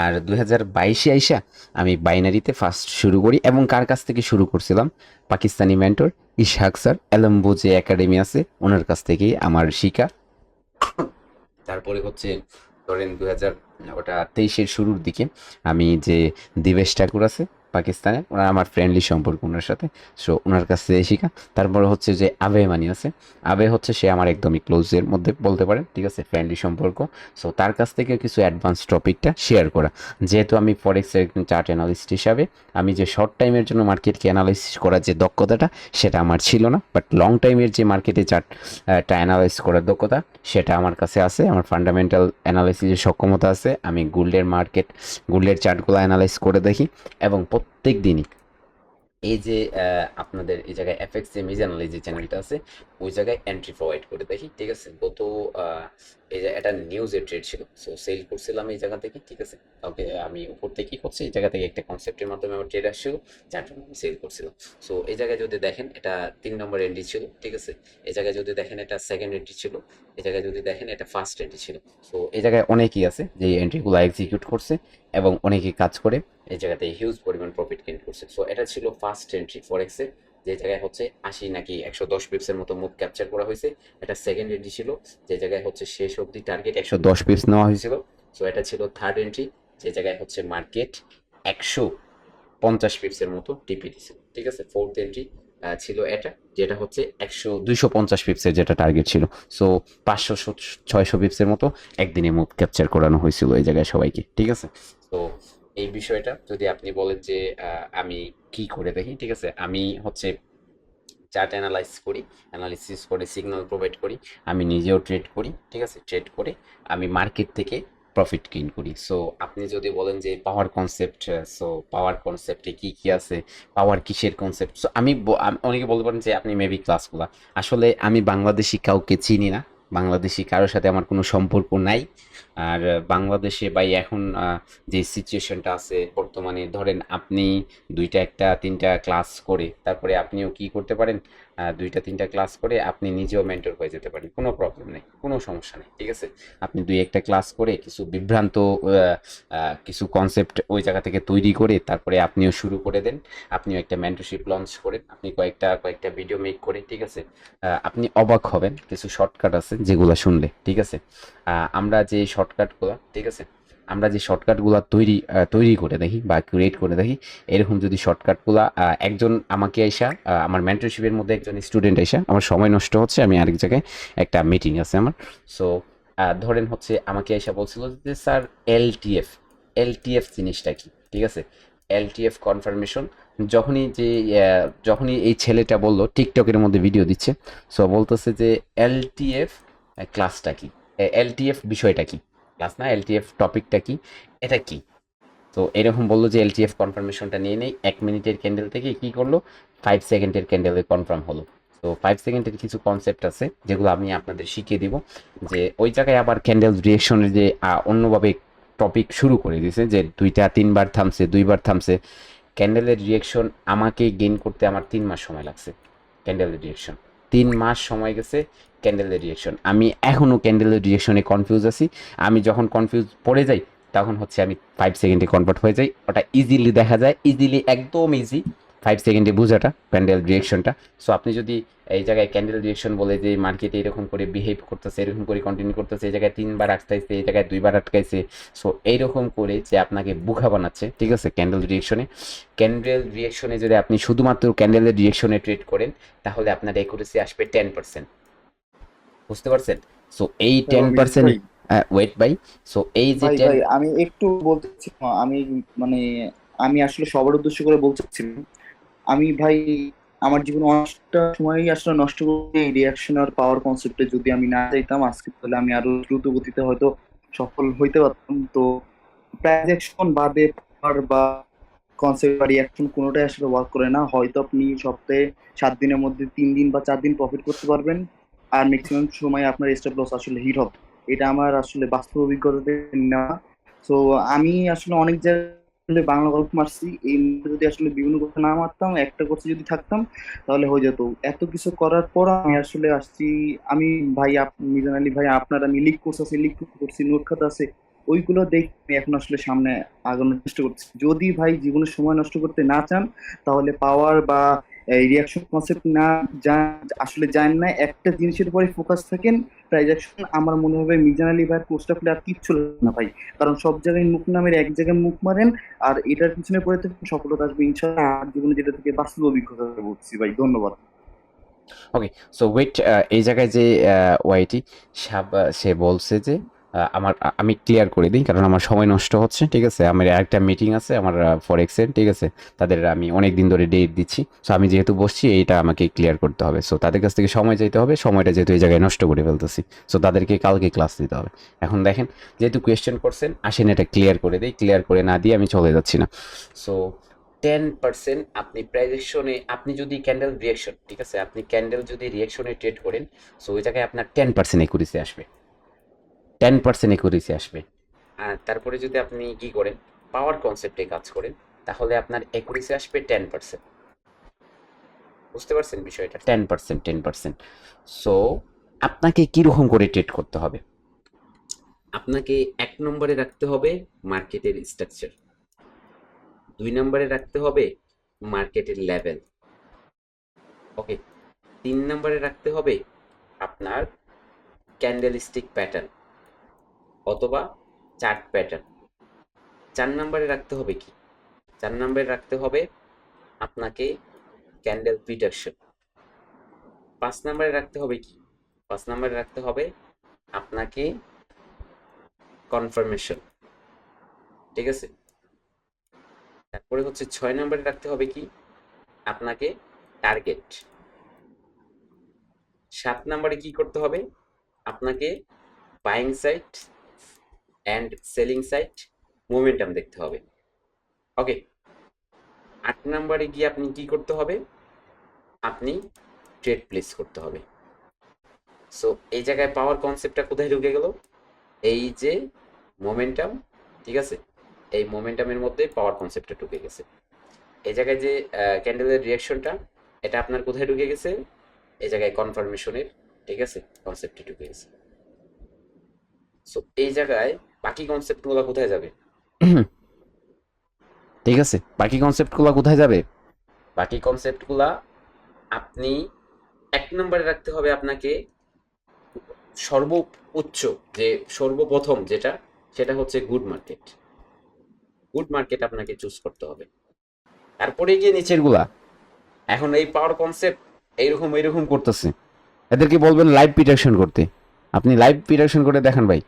আর 2022-এ আইসা আমি বাইনারিতে ফার্স্ট শুরু করি। এবং কার কাছ থেকে শুরু করছিলাম, পাকিস্তানি মেন্টর ইশাক স্যার, এলম্বো যে একাডেমি আছে ওনার কাছ থেকেই আমার শিখা। তারপরে হচ্ছে ধরেন 2023-এর শুরুর দিকে আমি যে দিবেশ ঠাকুর আছে পাকিস্তানে, ওনার আমার ফ্রেন্ডলি সম্পর্ক ওনার সাথে। সো ওনার কাছ থেকে শিখা। তারপরে হচ্ছে যে আবে মানি আছে, আবে হচ্ছে সে আমার একদমই ক্লোজের মধ্যে বলতে পারেন, ঠিক আছে, ফ্রেন্ডলি সম্পর্ক। সো তার কাছ থেকে কিছু অ্যাডভান্স টপিকটা শেয়ার করা। যেহেতু আমি ফরেক্সের একজন চার্ট অ্যানালিস্ট হিসাবে, আমি যে শর্ট টাইমের জন্য মার্কেটকে অ্যানালাইসিস করার যে দক্ষতাটা সেটা আমার ছিল না, বাট লং টাইমের যে মার্কেটে চার্টটা অ্যানালাইজ করার দক্ষতা সেটা আমার কাছে আছে। আমার ফান্ডামেন্টাল অ্যানালাইসিসের সক্ষমতা আছে। আমি গোল্ডের চার্টগুলো অ্যানালাইজ করে দেখি এবং প্রত্যেক দিনই এই যে আপনাদের এই জায়গায় এফএক্স যে মিজানুল যে চ্যানেলটা আছে ওই জায়গায় এন্ট্রি প্রোভাইড করে দেখি, ঠিক আছে। গত এই যে এটা নিউজের ট্রেড ছিল, সো সেল করছিলাম এই জায়গা থেকে, ঠিক আছে। ওকে, আমি উপর থেকে কি করছি, এই জায়গা থেকে একটা কনসেপ্টের মাধ্যমে আমার ট্রেড আসছিল, যার জন্য আমি সেল করছিলাম। সো এই জায়গায় যদি দেখেন এটা 3 নম্বর এন্ট্রি ছিল, ঠিক আছে। এই জায়গায় যদি দেখেন এটা সেকেন্ড এন্ট্রি ছিল, এই জায়গায় যদি দেখেন এটা ফার্স্ট এন্ট্রি ছিল। সো এই জায়গায় অনেকেই আছে যে এন্ট্রিগুলো এক্সিকিউট করছে এবং অনেকেই কাজ করে এই জায়গাতে হিউজ পরিমাণ প্রফিট গেইন করছে। সো এটা ছিল ফার্স্ট এন্ট্রি ফরেক্সে, যে জায়গায় হচ্ছে 80 নাকি 110 পিপসের মতো মুভ ক্যাপচার করা হয়েছে। এটা সেকেন্ড এন্ট্রি ছিল, যে জায়গায় হচ্ছে শেষ অবধি টার্গেট 110 পিপস নেওয়া হয়েছিল। সো এটা ছিল থার্ড এন্ট্রি, যে জায়গায় হচ্ছে মার্কেট 150 পিপসের মতো টিপি দিছিল, ঠিক আছে। ফোর্থ এন্ট্রি ছিল এটা, যেটা হচ্ছে 250 পিপসের যেটা টার্গেট ছিল। সো 500-600 পিপসের মতো একদিনে মুভ ক্যাপচার করানো হয়েছিল এই জায়গায় সবাইকে, ঠিক আছে। তো এই বিষয়টা যদি আপনি বলেন যে আমি কি করে দেখি, ঠিক আছে, আমি হচ্ছে চার্ট অ্যানালাইসিস করে সিগন্যাল প্রোভাইড করি, আমি নিজেও ট্রেড করি, ঠিক আছে। ট্রেড করে আমি মার্কেট থেকে প্রফিট গেইন করি। সো আপনি যদি বলেন যে পাওয়ার কনসেপ্ট, সো পাওয়ার কনসেপ্টে কি কি আছে, পাওয়ার কিসের কনসেপ্ট, সো অনেকে বলতে পারেন যে আপনি মেবি ক্লাসগুলা, আসলে আমি বাংলাদেশি কাউকে চিনি না, বাংলাদেশি কারোর সাথে আমার কোনো সম্পর্ক নাই। আর বাংলাদেশে ভাই এখন যে সিচুয়েশনটা আছে বর্তমানে, ধরেন আপনি 2টা-1টা-3টা ক্লাস করে তারপরে আপনিও কি করতে পারেন, 2টা-3টা ক্লাস করে আপনি নিজেও মেন্টর হয়ে যেতে পারেন, কোনো প্রবলেম নেই, কোনো সমস্যা নেই, ঠিক আছে। আপনি 2-1টা ক্লাস করে কিছু বিভ্রান্ত কিছু কনসেপ্ট ওই জায়গা থেকে তৈরি করে তারপরে আপনিও শুরু করে দেন, আপনিও একটা মেন্টরশিপ লঞ্চ করেন, আপনি কয়েকটা ভিডিও মেক করে, ঠিক আছে। আপনি অবাক হবেন, কিছু শর্টকাট আছে যেগুলো শুনলে, ঠিক আছে। আমরা যে শর্টকাটগুলো, ঠিক আছে, আমরা যে শর্টকাটগুলো তৈরি করে দেখি বা ক্রিয়েট করে দেখি, এরকম যদি শর্টকাটগুলো একজন আমাকে এসা, আমার মেন্টরশিপের মধ্যে একজন স্টুডেন্ট এসা, আমার সময় নষ্ট হচ্ছে, আমি আরেক জায়গায় একটা মিটিং আছে আমার, সো ধরেন হচ্ছে আমাকে এসা বলছিল যে স্যার এলটিএফ জিনিসটা কি, ঠিক আছে। এলটিএফ কনফার্মেশন, যখনই এই ছেলেটা বললো, টিকটকের মধ্যে ভিডিও দিচ্ছে, সো বলতেছে যে এলটিএফ ক্লাসটা কি, এলটিএফ বিষয়টা কি, ক্লাস না, এলটিএফ টপিকটা কি, এটা কি। তো এরকম বললো যে এলটিএফ কনফার্মেশনটা নিয়ে নেই, 1 মিনিটের ক্যান্ডেল থেকে কি করলো, 5 সেকেন্ডের ক্যান্ডেলে কনফার্ম হলো। তো 5 সেকেন্ডের কিছু কনসেপ্ট আছে যেগুলো আমি আপনাদের শিখিয়ে দিব, যে ওই জায়গায় আবার ক্যান্ডেল রিয়েকশনের যে অন্যভাবে টপিক শুরু করে দিয়েছে, যে 2-3বার থামছে, 2বার থামছে। ক্যান্ডেলের রিয়েকশন আমাকে গেইন করতে আমার 3 মাস সময় লাগছে। ক্যান্ডেলের রিয়েকশন 3 মাস সময় গেছে ক্যান্ডেলের রিয়েকশন। আমি এখনও ক্যান্ডেলের রিয়েকশনে কনফিউজ আছি। আমি যখন কনফিউজ পড়ে যাই তখন হচ্ছে আমি 5 সেকেন্ডে কনভার্ট হয়ে যাই, ওটা ইজিলি দেখা যায়, একদম ইজি 5 সেকেন্ডে বোঝাটা ক্যান্ডেল রিয়েকশনটা। সো আপনি যদি এই জায়গায় ক্যান্ডেল রিয়েকশন বলে যে মার্কেটে এরকম করে বিহেভ করতেছে, এরকম করে কন্টিনিউ করতেছে, এই জায়গায় 3বার আটকাইছে, এই জায়গায় 2বার আটকাইছে, সো এইরকম করে যে আপনাকে বোকা বানাচ্ছে, ঠিক আছে। ক্যান্ডেল রিয়েকশনে যদি আপনি শুধুমাত্র ক্যান্ডেলের রিয়েকশনে ট্রেড করেন তাহলে আপনার অ্যাকুরেসি আসবে 10%, বুঝতে পারছেন। সো এই 10% ওয়েট বাই, সো এই যে ভাই আমি একটু বলতেছি, আমি মানে আমি আসলে সবার উদ্দেশ্য করে বলতেছিলাম, আমি ভাই আমার জীবনে অনেকটা সময় আসলে নষ্ট করে এই রিয়াকশন আর পাওয়ার কনসেপ্টে যদি আমি না যাইতাম আজকে, তাহলে আমি আরো দ্রুত গতিতে হয়তো সফল হইতে পারতাম। তো ট্রানজ্যাকশন বাদে পাওয়ার বা কনসেপ্ট বা রিয়াকশন কোনোটাই আসলে ওয়ার্ক করে না। হয়তো আপনি সপ্তাহে 7 দিনের মধ্যে 3 দিন বা 4 দিন প্রফিট করতে পারবেন, আর ম্যাক্সিমাম সময় আপনার স্টপ লস আসলে হিট হবে। এটা আমার আসলে বাস্তব অভিজ্ঞতা না। সো আমি আসলে অনেক জায়গায় বাংলা গল্প মারছি, এই মুহূর্তে যদি আসলে বিভিন্ন কথা না মারতাম, একটা কোর্সে যদি থাকতাম তাহলে হয়ে যেত। এত কিছু করার পর আমি আসলে আসছি, আমি ভাই মিজান আলী ভাই, আপনার আমি লিগ কোর্স আছে, লিগ করছি, নোট খাতা আছে, ওইগুলো দেখে আমি এখন আসলে সামনে আগানোর চেষ্টা করছি। যদি ভাই জীবনে সময় নষ্ট করতে না চান তাহলে পাওয়ার বা রিয়াকশন কনসেপ্ট না আসলে জানেন না, একটা জিনিসের উপরে ফোকাস থাকেন, ট্রানজাকশন, আমার মনে হবে মিজান আলী ভাইয়ের কোর্সটা খুলে আর কিচ্ছু লাগবে না ভাই। কারণ সব জায়গায় মুখ নামের এক জায়গায় মুখ মারেন, আর এটার পিছনে পড়ে থাকেন, সফলতা আসবে ইনশাআল্লাহ। আমার জীবনে যেটা থেকে বাস্তব অভিজ্ঞতা বলছি ভাই, ধন্যবাদ। ওকে, সো ওয়েট, এই জায়গায় যে ওয়াইটি সে বলছে যে আমি ক্লিয়ার করে দিই কারণ আমার সময় নষ্ট হচ্ছে, ঠিক আছে। আমার একটা মিটিং আছে আমার ফরেক্সের, ঠিক আছে, তাদের আমি অনেক দিন ধরে ডেট দিচ্ছি। সো আমি যেহেতু বসছি এইটা আমাকে ক্লিয়ার করতে হবে, সো তাদের কাছ থেকে সময় চাইতে হবে, সময়টা যেহেতু এই জায়গায় নষ্ট করে ফেলতেছি, সো তাদেরকে কালকে ক্লাস দিতে হবে। এখন দেখেন, যেহেতু কোয়েশ্চেন করছেন, আসেন এটা ক্লিয়ার করে দিই, ক্লিয়ার করে না দিয়ে আমি চলে যাচ্ছি না। সো 10% আপনি প্রাইস অ্যাকশনে, আপনি যদি ক্যান্ডেল রিয়াকশন, ঠিক আছে, আপনি ক্যান্ডেল যদি রিয়াকশনে ট্রেড করেন, সো ওই জায়গায় আপনার 10% একুরেসি আসবে, 10% একুরেসি আসবে। আর তারপরে যদি আপনি কি করেন, পাওয়ার কনসেপ্টে কাজ করেন, তাহলে আপনার একুরেসি আসবে 10%। বুঝতে পারছেন বিষয়টা? 10%। সো আপনাকে কীরকম করে ট্রেড করতে হবে? আপনাকে 1 নম্বরে রাখতে হবে মার্কেটের স্ট্রাকচার, 2 নম্বরে রাখতে হবে মার্কেটের লেভেল, ওকে, 3 নম্বরে রাখতে হবে আপনার ক্যান্ডেল স্টিক প্যাটার্ন অথবা চার্ট প্যাটার্ন। 4 নম্বরে রাখতে হবে কি? 4 নম্বরে রাখতে হবে আপনাকে ক্যান্ডেল প্রিডিকশন। 5 নম্বরে রাখতে হবে কি? 5 নম্বরে রাখতে হবে আপনাকে কনফার্মেশন, ঠিক আছে। তারপরে হচ্ছে 6 নম্বরে রাখতে হবে কি? আপনাকে টার্গেট। 7 নম্বরে কি করতে হবে? আপনাকে buying side and selling side momentum দেখতে হবে, ওকে। 8 নম্বরে গিয়ে আপনি কি করতে হবে? আপনি ট্রেড প্লেস করতে হবে। সো এই জায়গায় পাওয়ার কনসেপ্টটা কোথায় ঢুকে গেল? এই যে মোমেন্টাম, ঠিক আছে, এই মোমেন্টামের মধ্যে পাওয়ার কনসেপ্টটা ঢুকে গেছে। এই জায়গায় যে ক্যান্ডেলের রিয়াকশনটা, এটা আপনার কোথায় ঢুকে গেছে? এই জায়গায় কনফার্মেশনের, ঠিক আছে, কনসেপ্টে ঢুকে গেছে। সো এই জায়গায় বাকি কনসেপ্টগুলো কোথায় যাবে? ঠিক আছে, বাকি কনসেপ্টগুলো কোথায় যাবে? বাকি কনসেপ্টগুলা আপনি 1 নম্বরে রাখতে হবে আপনাকে সর্বোচ্চ, যে সর্বপ্রথম যেটা, সেটা হচ্ছে গুড মার্কেট। গুড মার্কেট আপনাকে চুজ করতে হবে, তারপরে গিয়ে নিচেরগুলা এখন এই পাওয়ার কনসেপ্ট এইরকম করতেছে, এদেরকে বলবেন লাইভ প্রিডিকশন করতে। আপনি লাইভ প্রিডিকশন করে দেখান ভাই।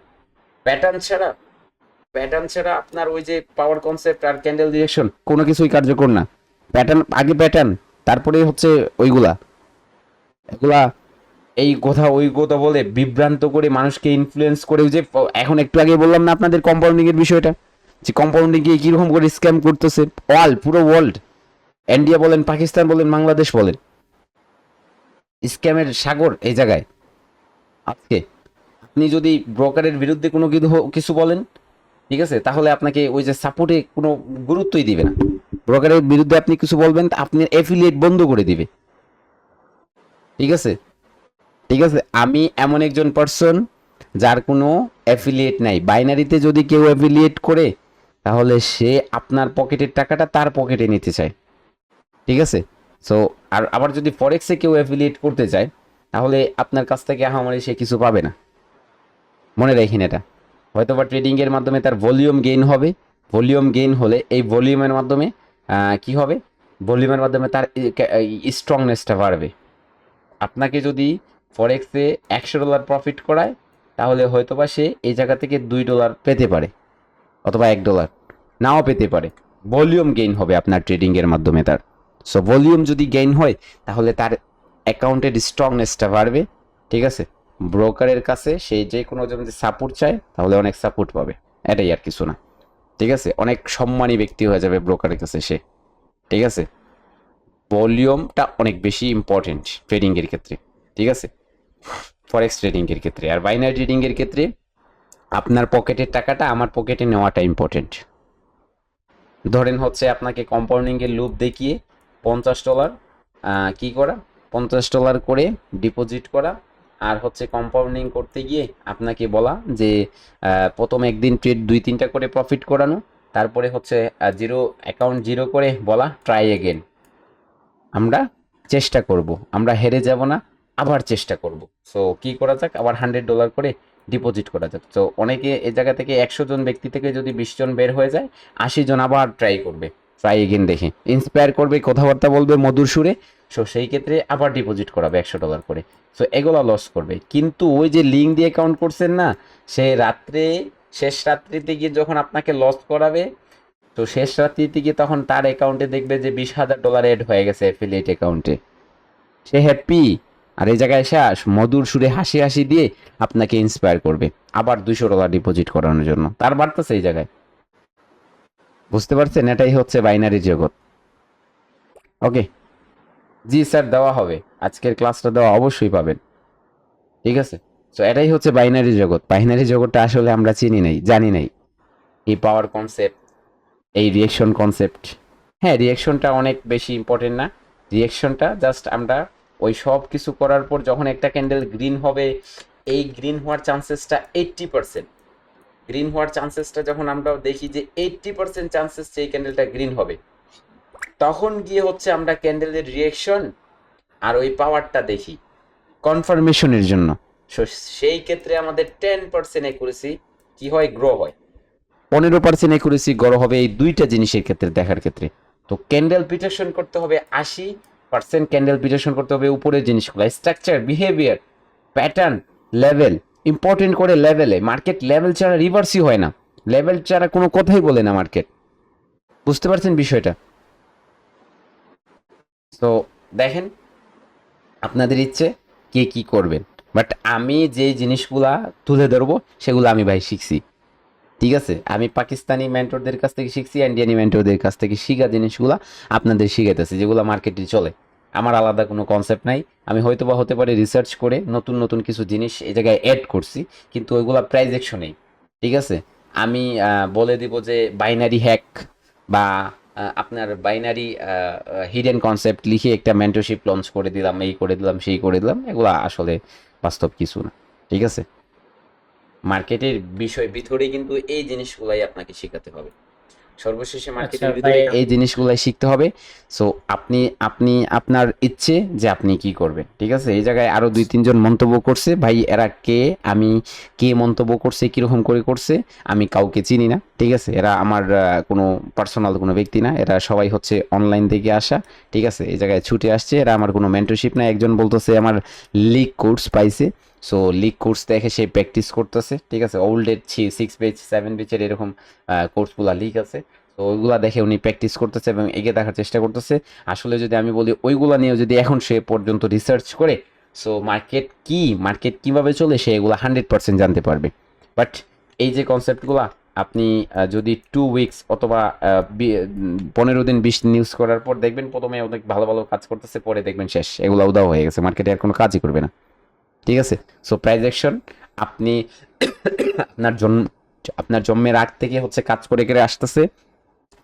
প্যাটার্ন ছাড়া আপনার ওই যে পাওয়ার কনসেপ্ট আর ক্যান্ডেল ডিরেকশন কোনো কিছুই কার্যকর না। প্যাটার্ন আগে, প্যাটার্ন তারপরে হচ্ছে ওইগুলা, এগুলা এই কথা ওই কথা বলে বিভ্রান্ত করে মানুষকে ইনফ্লুয়েন্স করে। ওই যে এখন একটু আগে বললাম না আপনাদের কম্পাউন্ডিং এর বিষয়টা, যে কম্পাউন্ডিং কে কিরকম করে স্ক্যাম করতেছে পুরো ওয়ার্ল্ড, ইন্ডিয়া বলেন, পাকিস্তান বলেন, বাংলাদেশ বলেন, স্ক্যামের সাগর এই জায়গায়। আজকে আপনি যদি ব্রোকারের বিরুদ্ধে কোনো কিছু বলেন, ঠিক আছে, তাহলে আপনাকে ওই যে সাপোর্টে কোনো গুরুত্বই দিবে না। ব্রোকারের বিরুদ্ধে আপনি কিছু বলবেন, আপনি অ্যাফিলিয়েট বন্ধ করে দিবে, ঠিক আছে। আমি এমন একজন পার্সন যার কোনো অ্যাফিলিয়েট নাই। বাইনারিতে যদি কেউ অ্যাফিলিয়েট করে, তাহলে সে আপনার পকেটের টাকাটা তার পকেটে নিতে চায়, ঠিক আছে। সো আর আবার যদি ফরেক্সে কেউ অ্যাফিলিয়েট করতে চায়, তাহলে আপনার কাছ থেকে আহামরি সে কিছু পাবে না। মনে রাখেন এটা। হয়তোবা ট্রেডিংয়ের মাধ্যমে তার ভলিউম গেইন হবে, ভলিউম গেইন হলে এই ভলিউমের মাধ্যমে কি হবে? ভলিউমের মাধ্যমে তার স্ট্রংনেসটা বাড়বে। আপনাকে যদি ফরেক্সে $100 প্রফিট করায়, তাহলে হয়তোবা সে এই জায়গা থেকে $2 পেতে পারে, অথবা $1 নাও পেতে পারে। ভলিউম গেইন হবে আপনার ট্রেডিংয়ের মাধ্যমে তার। সো ভলিউম যদি গেইন হয়, তাহলে তার অ্যাকাউন্টের স্ট্রংনেসটা বাড়বে, ঠিক আছে। ব্রোকারের কাছে সে যে কোনো যদি সাপোর্ট চায়, তাহলে অনেক সাপোর্ট পাবে, এটাই আর কিছু না, ঠিক আছে। অনেক সম্মানী ব্যক্তি হয়ে যাবে ব্রোকারের কাছে সে, ঠিক আছে। ভলিউমটা অনেক বেশি ইম্পর্টেন্ট ট্রেডিংয়ের ক্ষেত্রে, ঠিক আছে, ফরেক্স ট্রেডিংয়ের ক্ষেত্রে। আর বাইনারি ট্রেডিংয়ের ক্ষেত্রে আপনার পকেটের টাকাটা আমার পকেটে নেওয়াটা ইম্পর্টেন্ট। ধরেন হচ্ছে আপনাকে কম্পাউন্ডিংয়ের লুপ দেখিয়ে $50 কি করা, $50 করে ডিপোজিট করা, আর হচ্ছে কম্পাউন্ডিং করতে গিয়ে আপনাকে বলা যে প্রথম একদিন ট্রেড 2-3টা করে প্রফিট করানো, তারপরে হচ্ছে অ্যাকাউন্ট জিরো করে বলা ট্রাই এগেন, আমরা চেষ্টা করব, আমরা হেরে যাব না, আবার চেষ্টা করব। সো কি করা যাক, আবার $100 করে ডিপোজিট করা যাক। তো অনেকে এই জায়গা থেকে 100 জন ব্যক্তি থেকে যদি 20 জন বের হয়ে যায়, 80 জন আবার ট্রাই করবে, ট্রাই এগেন দেখে ইন্সপায়ার করবে, কথাবার্তা বলবে মধুর সুরে। সো সেই ক্ষেত্রে আবার ডিপোজিট করাবে $100 করে। সো এগুলো লস করবে। কিন্তু ওই যে লিঙ্ক দিয়ে অ্যাকাউন্ট করছেন না, সে শেষ রাত্রিতে গিয়ে যখন আপনাকে লস করাবে, তো শেষ রাত্রিতে গিয়ে তখন তার অ্যাকাউন্টে দেখবে যে $20,000 এড হয়ে গেছে অ্যাফিলিয়েট অ্যাকাউন্টে, সে হ্যাপি। আর এই জায়গায় শেষ মধুর সুরে হাসি হাসি দিয়ে আপনাকে ইন্সপায়ার করবে আবার $200 ডিপোজিট করানোর জন্য, তার বাড়তেছে এই জায়গায়। বুঝতে পারছেন? এটাই হচ্ছে বাইনারি জগৎ। ওকে, জি স্যার দেওয়া হবে, আজকের ক্লাসটা দেওয়া অবশ্যই পাবেন। ঠিক আছে, তো এটাই হচ্ছে বাইনারি জগৎ। বাইনারি জগৎটা আসলে আমরা চিনি নাই, জানি নাই। এই পাওয়ার কনসেপ্ট, এই রিয়েকশন কনসেপ্ট, হ্যাঁ রিয়েকশনটা অনেক বেশি ইম্পর্টেন্ট না। রিয়েকশনটা জাস্ট আমরা ওই সব কিছু করার পর যখন একটা ক্যান্ডেল গ্রিন হবে, এই গ্রিন হওয়ার চান্সেসটা 80%। গ্রিন হওয়ার চান্সেসটা যখন আমরা দেখি যে 80% চান্সেস সেই ক্যান্ডেলটা গ্রিন হবে, তখন গিয়ে হচ্ছে আমরা ক্যান্ডেলের রিয়েকশন আর ওই পাওয়ারটা দেখি কনফার্মেশনের জন্য। So, সেই ক্ষেত্রে আমাদের 10% একুরেসি কি হয়, গ্রো হয়। 15% একুরেসি গ্রো হবে এই দুইটা জিনিসের ক্ষেত্রে দেখার ক্ষেত্রে। তো ক্যান্ডেল প্রিডিকশন করতে হবে 80%, ক্যান্ডেল প্রিডিকশন করতে হবে উপরের জিনিসগুলো, structure, behaviour, pattern, level. Important করে লেভেলে, মার্কেট লেভেল ছাড়া রিভার্সই হয় না, লেভেল ছাড়া কোনো কথাই বলে না মার্কেট। বুঝতে পারছেন বিষয়টা? তো দেখেন আপনাদের ইচ্ছে কে কি করবেন, বাট আমি যে জিনিসগুলা তুলে ধরবো সেগুলো আমি ভাই শিখছি। ঠিক আছে, আমি পাকিস্তানি মেন্টরদের কাছ থেকে শিখছি, ইন্ডিয়ানি মেন্টরদের কাছ থেকে শিখা জিনিসগুলা আপনাদের শিখাইতেছি, যেগুলো মার্কেটে চলে। আমার আলাদা কোনো কনসেপ্ট নাই। আমি হয়তো বা হতে পারে রিসার্চ করে নতুন নতুন কিছু জিনিস এই জায়গায় অ্যাড করছি, কিন্তু ওইগুলা প্রাইজেকশনেই। ঠিক আছে, আমি বলে দিব যে বাইনারি হ্যাক বা আপনার বাইনারি হিডেন কনসেপ্ট লিখে একটা মেন্টরশিপ লঞ্চ করে দিলাম, এই করে দিলাম, সেই করে দিলাম, এগুলা আসলে বাস্তব কিছু না। ঠিক আছে, মার্কেটের বিষয় ভিতরে কিন্তু এই জিনিসগুলাই আপনাকে শেখাতে হবে। সর্বশেষে মার্কেটের আচ্ছা ভিতরে ভাই, এই জিনিসগুলাই শিখতে হবে। সো আপনি আপনি আপনার ইচ্ছে যে আপনি কি করবেন। ঠিক আছে, এই জায়গায় আরো 2-3 জন মন্তব্য করছে, ভাই এরা কে, আমি কে মন্তব্য করছে, কিরকম করে করছে, আমি কাউকে চিনি না। ঠিক আছে, এরা আমার কোনো পার্সোনাল কোনো ব্যক্তি না, এরা সবাই হচ্ছে অনলাইন থেকে আসা। ঠিক আছে, এই জায়গায় ছুটে আসছে, এরা আমার কোনো মেন্টরশিপ না। একজন বলতেছে আমার লিগ কোর্স পাইছে, সো লিগ কোর্স দেখে সে প্র্যাকটিস করতেছে। ঠিক আছে, ওল্ডের 6 পেজ 7 পেজের এরকম কোর্সগুলা লিগ আছে, তো ওইগুলা দেখে উনি প্র্যাকটিস করতেছে এবং এগিয়ে দেখার চেষ্টা করতেছে। আসলে যদি আমি বলি ওইগুলা নিয়েও যদি এখন সে পর্যন্ত রিসার্চ করে, সো মার্কেট কিভাবে চলে সে এগুলা 100% জানতে পারবে। বাট এই যে কনসেপ্টগুলা আপনি যদি 2 উইকস অথবা 15 দিন 20 দিন ইউজ করার পর দেখবেন প্রথমে অনেক ভালো ভালো কাজ করতেছে, পরে দেখবেন শেষ, এগুলা উদাও হয়ে গেছে, মার্কেটে আর কোনো কাজই করবে না। ঠিক আছে, সো প্রাইস অ্যাকশন আপনি আপনার জন্য আপনার জন্মের আগ থেকে হচ্ছে কাজ করে করে আসতেছে।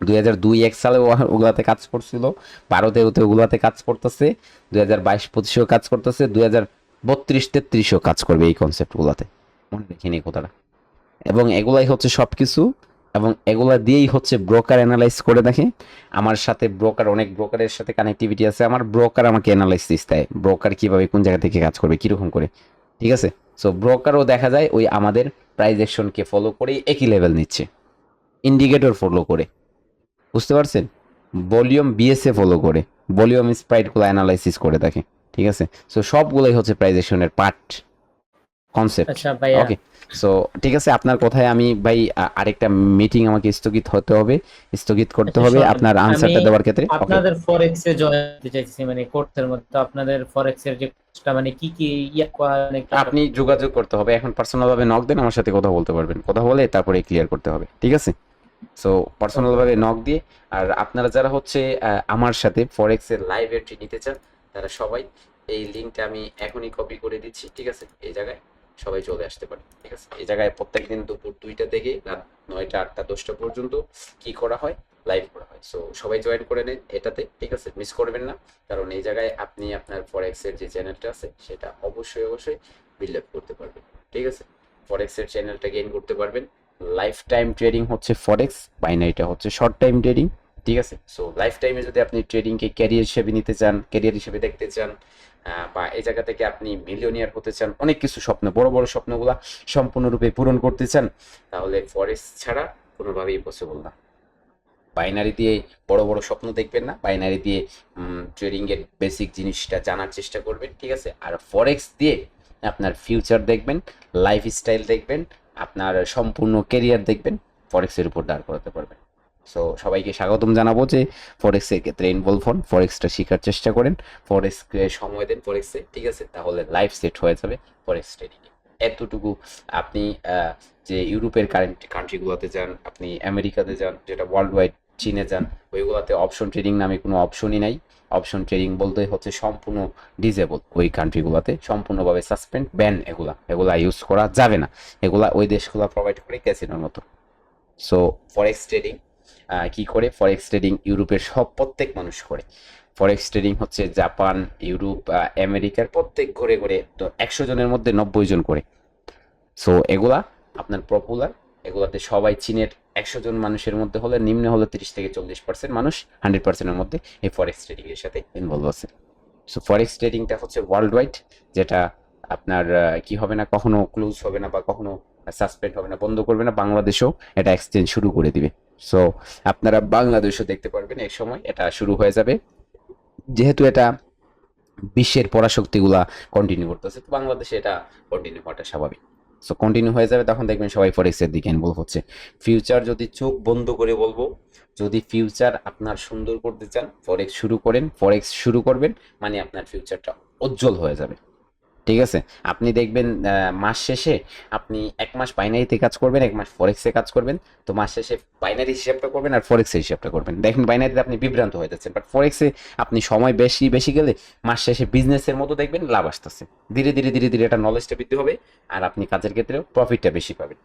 2002-1 সালে ওগুলাতে কাজ করছিল, 12-13 ওগুলাতে কাজ করতেছে, 2022-25 কাজ করতেছে, 2032-33 কাজ করবে এই কনসেপ্টগুলাতে। মনে রেখে নিই কথাটা। এবং এগুলাই হচ্ছে সব কিছু, এবং এগুলা দিয়েই হচ্ছে ব্রোকার অ্যানালাইজ করে দেখে। আমার সাথে ব্রোকার, অনেক ব্রোকারের সাথে কানেক্টিভিটি আছে আমার, ব্রোকার আমাকে অ্যানালাইসিস দেয়, ব্রোকার কিভাবে কোন জায়গা থেকে কাজ করবে, কীরকম করে। ঠিক আছে, সো ব্রোকারও দেখা যায় ওই আমাদের প্রাইস অ্যাকশনকে ফলো করেই একই লেভেল নিচ্ছে, ইন্ডিকেটর ফলো করে। বুঝতে পারছেন, ভলিউম বিএসএ ফলো করে, ভলিউম স্প্রাইটগুলো অ্যানালাইসিস করে দেখে। ঠিক আছে, সো সবগুলোই হচ্ছে প্রাইস অ্যাকশনের পার্ট কনসেপ্ট। আচ্ছা ভাইয়া, ওকে, সো ঠিক আছে, আপনার কথায় আমি ভাই আরেকটা মিটিং আমাকে স্থগিত হতে হবে, স্থগিত করতে আচ্ছা হবে শোনেন, আপনার আমি আনসারটা দেওয়ার ক্ষেত্রে। ওকে, আপনাদের ফরেক্স এ জয়েন করতে চাইছি, মানে কোর্সের মধ্যে। তো আপনাদের ফরেক্স এর যে কোর্সটা মানে কি কি মানে আপনি যোগাযোগ করতে হবে, এখন পার্সোনাল ভাবে নক দেন, আমার সাথে কথা বলতে পারবেন, কথা বলে তারপরে ক্লিয়ার করতে হবে। ঠিক আছে, সো পার্সোনাল ভাবে নক দিয়ে। আর আপনারা যারা হচ্ছে আমার সাথে ফরেক্স এর লাইভ এন্ট্রি নিতে চান, তারা সবাই এই লিংকটা আমি এখনই কপি করে দিচ্ছি। ঠিক আছে, এই জায়গায় সবাই চলে আসতে পারে। ঠিক আছে, এই জায়গায় প্রত্যেকদিন দুপুর 2টা থেকে রাত 9টা 8টা 10টা পর্যন্ত কি করা হয়, লাইভ করা হয়। সো সবাই জয়েন করে নেন এটাতে। ঠিক আছে, মিস করবেন না, কারণ এই জায়গায় আপনি আপনার ফরেক্স এর যে চ্যানেলটা আছে সেটা অবশ্যই বিল্ড আপ করতে পারবেন। ঠিক আছে, ফরেক্স এর চ্যানেলটা গেইন করতে পারবেন। লাইফ টাইম ট্রেডিং হচ্ছে ফরেক্স, বাইনারিটা হচ্ছে শর্ট টাইম ট্রেডিং। ঠিক আছে, সো লাইফ টাইমে যদি আপনি ট্রেডিংকে ক্যারিয়ার হিসেবে নিতে চান, ক্যারিয়ার হিসেবে দেখতে চান, বা এই জায়গা থেকে আপনি মিলিয়নিয়ার হতে চান, অনেক কিছু স্বপ্ন, বড় বড় স্বপ্নগুলা সম্পূর্ণরূপে পূরণ করতে চান, তাহলে ফরেক্স ছাড়া কোনোভাবেই পসিবল না। বাইনারি দিয়ে বড় বড় স্বপ্ন দেখবেন না, বাইনারি দিয়ে ট্রেডিং এর বেসিক জিনিসটা জানার চেষ্টা করবেন। ঠিক আছে, আর ফরেক্স দিয়ে আপনার ফিউচার দেখবেন, লাইফস্টাইল দেখবেন, আপনার সম্পূর্ণ কেরিয়ার দেখবেন, ফরেক্সের উপর দাঁড় করাতে পারবেন। সো সবাইকে স্বাগতম জানাবো যে ফরেক্সের ক্ষেত্রে ইনভলভ হন, ফরেক্সটা শেখার চেষ্টা করেন, ফরেক্সকে সময় দেন ফরেক্সে। ঠিক আছে, তাহলে লাইফ সেট হয়ে যাবে ফরেক্স ট্রেডিংয়ে। এতটুকু আপনি যে ইউরোপের কান্ট্রিগুলোতে যান, আপনি আমেরিকাতে যান, যেটা ওয়ার্ল্ড ওয়াইড চীনে যান, ওইগুলাতে অপশন ট্রেডিং নামে কোনো অপশনই নাই। অপশন ট্রেডিং বলতে হচ্ছে সম্পূর্ণ ডিজেবল, ওই কান্ট্রিগুলোতে সম্পূর্ণভাবে সাসপেন্ড, ব্যান, এগুলা ইউজ করা যাবে না। এগুলা ওই দেশগুলো প্রোভাইড করে ক্যাসিনোর মতো। সো ফরেক্স ট্রেডিং কি করে? ফরেক্স ট্রেডিং ইউরোপের প্রত্যেক মানুষ করে। ফরেক্স ট্রেডিং হচ্ছে জাপান, ইউরোপ, আমেরিকার প্রত্যেক ঘরে ঘরে, তো 100 জনের মধ্যে 90 জন করে। সো এগুলা আপনার পপুলার, এগুলাতে সবাই চীনের 100 জন মানুষের মধ্যে হলে নিম্ন হলে 30 থেকে 40% মানুষ 100%-এর মধ্যে এই ফরেক্স ট্রেডিং এর সাথে ইনভলভ আছে। সো ফরেক্স ট্রেডিংটা হচ্ছে ওয়ার্ল্ড ওয়াইড, যেটা আপনার কি হবে না, কখনো ক্লোজ হবে না বা কখনো সাসপেন্ড হবে না, বন্ধ করবে না। বাংলাদেশেও এটা এক্সচেঞ্জ শুরু করে দিবে। সো আপনারা বাংলাদেশও দেখতে পারবেন এক সময় এটা শুরু হয়ে যাবে, যেহেতু এটা বিশ্বের পরাশক্তিগুলা কন্টিনিউ করতেছে, তো বাংলাদেশে এটা কন্টিনিউ হওয়াটা স্বাভাবিক। সো কন্টিনিউ হয়ে যাবে, তখন দেখবেন সবাই ফরেক্সের দিকে ইনভলভ হচ্ছে। ফিউচার যদি চোখ বন্ধ করে বলবো, যদি ফিউচার আপনার সুন্দর করতে চান, ফরেক্স শুরু করেন। ফরেক্স শুরু করবেন মানে আপনার ফিউচারটা উজ্জ্বল হয়ে যাবে। ঠিক আছে, আপনি দেখবেন মাস শেষে আপনি 1 মাস বাইনারিতে কাজ করবেন, 1 মাস ফরেক্সে কাজ করবেন, তো মাস শেষে বাইনারি হিসাবটা করবেন আর ফরেক্সের হিসাবটা করবেন, দেখেন বাইনারিতে আপনি বিভ্রান্ত হয়ে যাচ্ছেন, বাট ফরেক্সে আপনি সময় বেশি গেলে মাস শেষে বিজনেসের মতো দেখবেন লাভ আসতেছে। ধীরে ধীরে এটা নলেজটা বৃদ্ধি হবে, আর আপনি কাজের ক্ষেত্রেও প্রফিটটা বেশি পাবেন।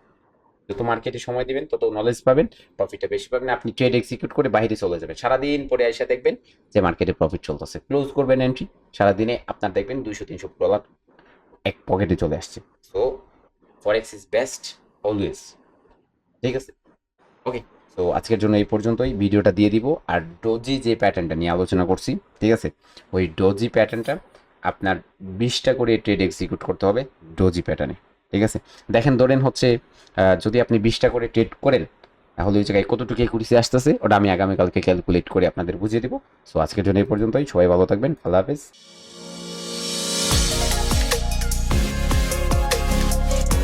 যত মার্কেটে সময় দিবেন তত নলেজ পাবেন, প্রফিটটা বেশি পাবেন। আপনি ট্রেড এক্সিকিউট করে বাইরে চলে যাবেন, সারাদিন পরে এসে দেখবেন যে মার্কেটে প্রফিট চলতেছে, ক্লোজ করবেন এন্ট্রি, সারাদিনে আপনার দেখবেন $200-300 এক পকেটে চলে আসছে। So forex is best always. ঠিক আছে, ওকে। সো আজকের জন্য এই পর্যন্তই, ভিডিওটা দিয়ে দিব। আর ডোজি যে প্যাটার্নটা নিয়ে আলোচনা করছি, ঠিক আছে, ওই ডোজি প্যাটার্নটা আপনার 20টা করে ট্রেড এক্সিকিউট করতে হবে ডোজি প্যাটার্নে। ঠিক আছে, দেখেন ধরেন হচ্ছে যদি আপনি 20টা করে ট্রেড করেন, তাহলে ওই জায়গায় কতটুকু একুরেসি আসতেছে ওটা আমি আগামীকালকে ক্যালকুলেট করে আপনাদের বুঝিয়ে দেবো। সো আজকের জন্য এই পর্যন্তই, সবাই ভালো থাকবেন, আল্লাহ হাফেজ।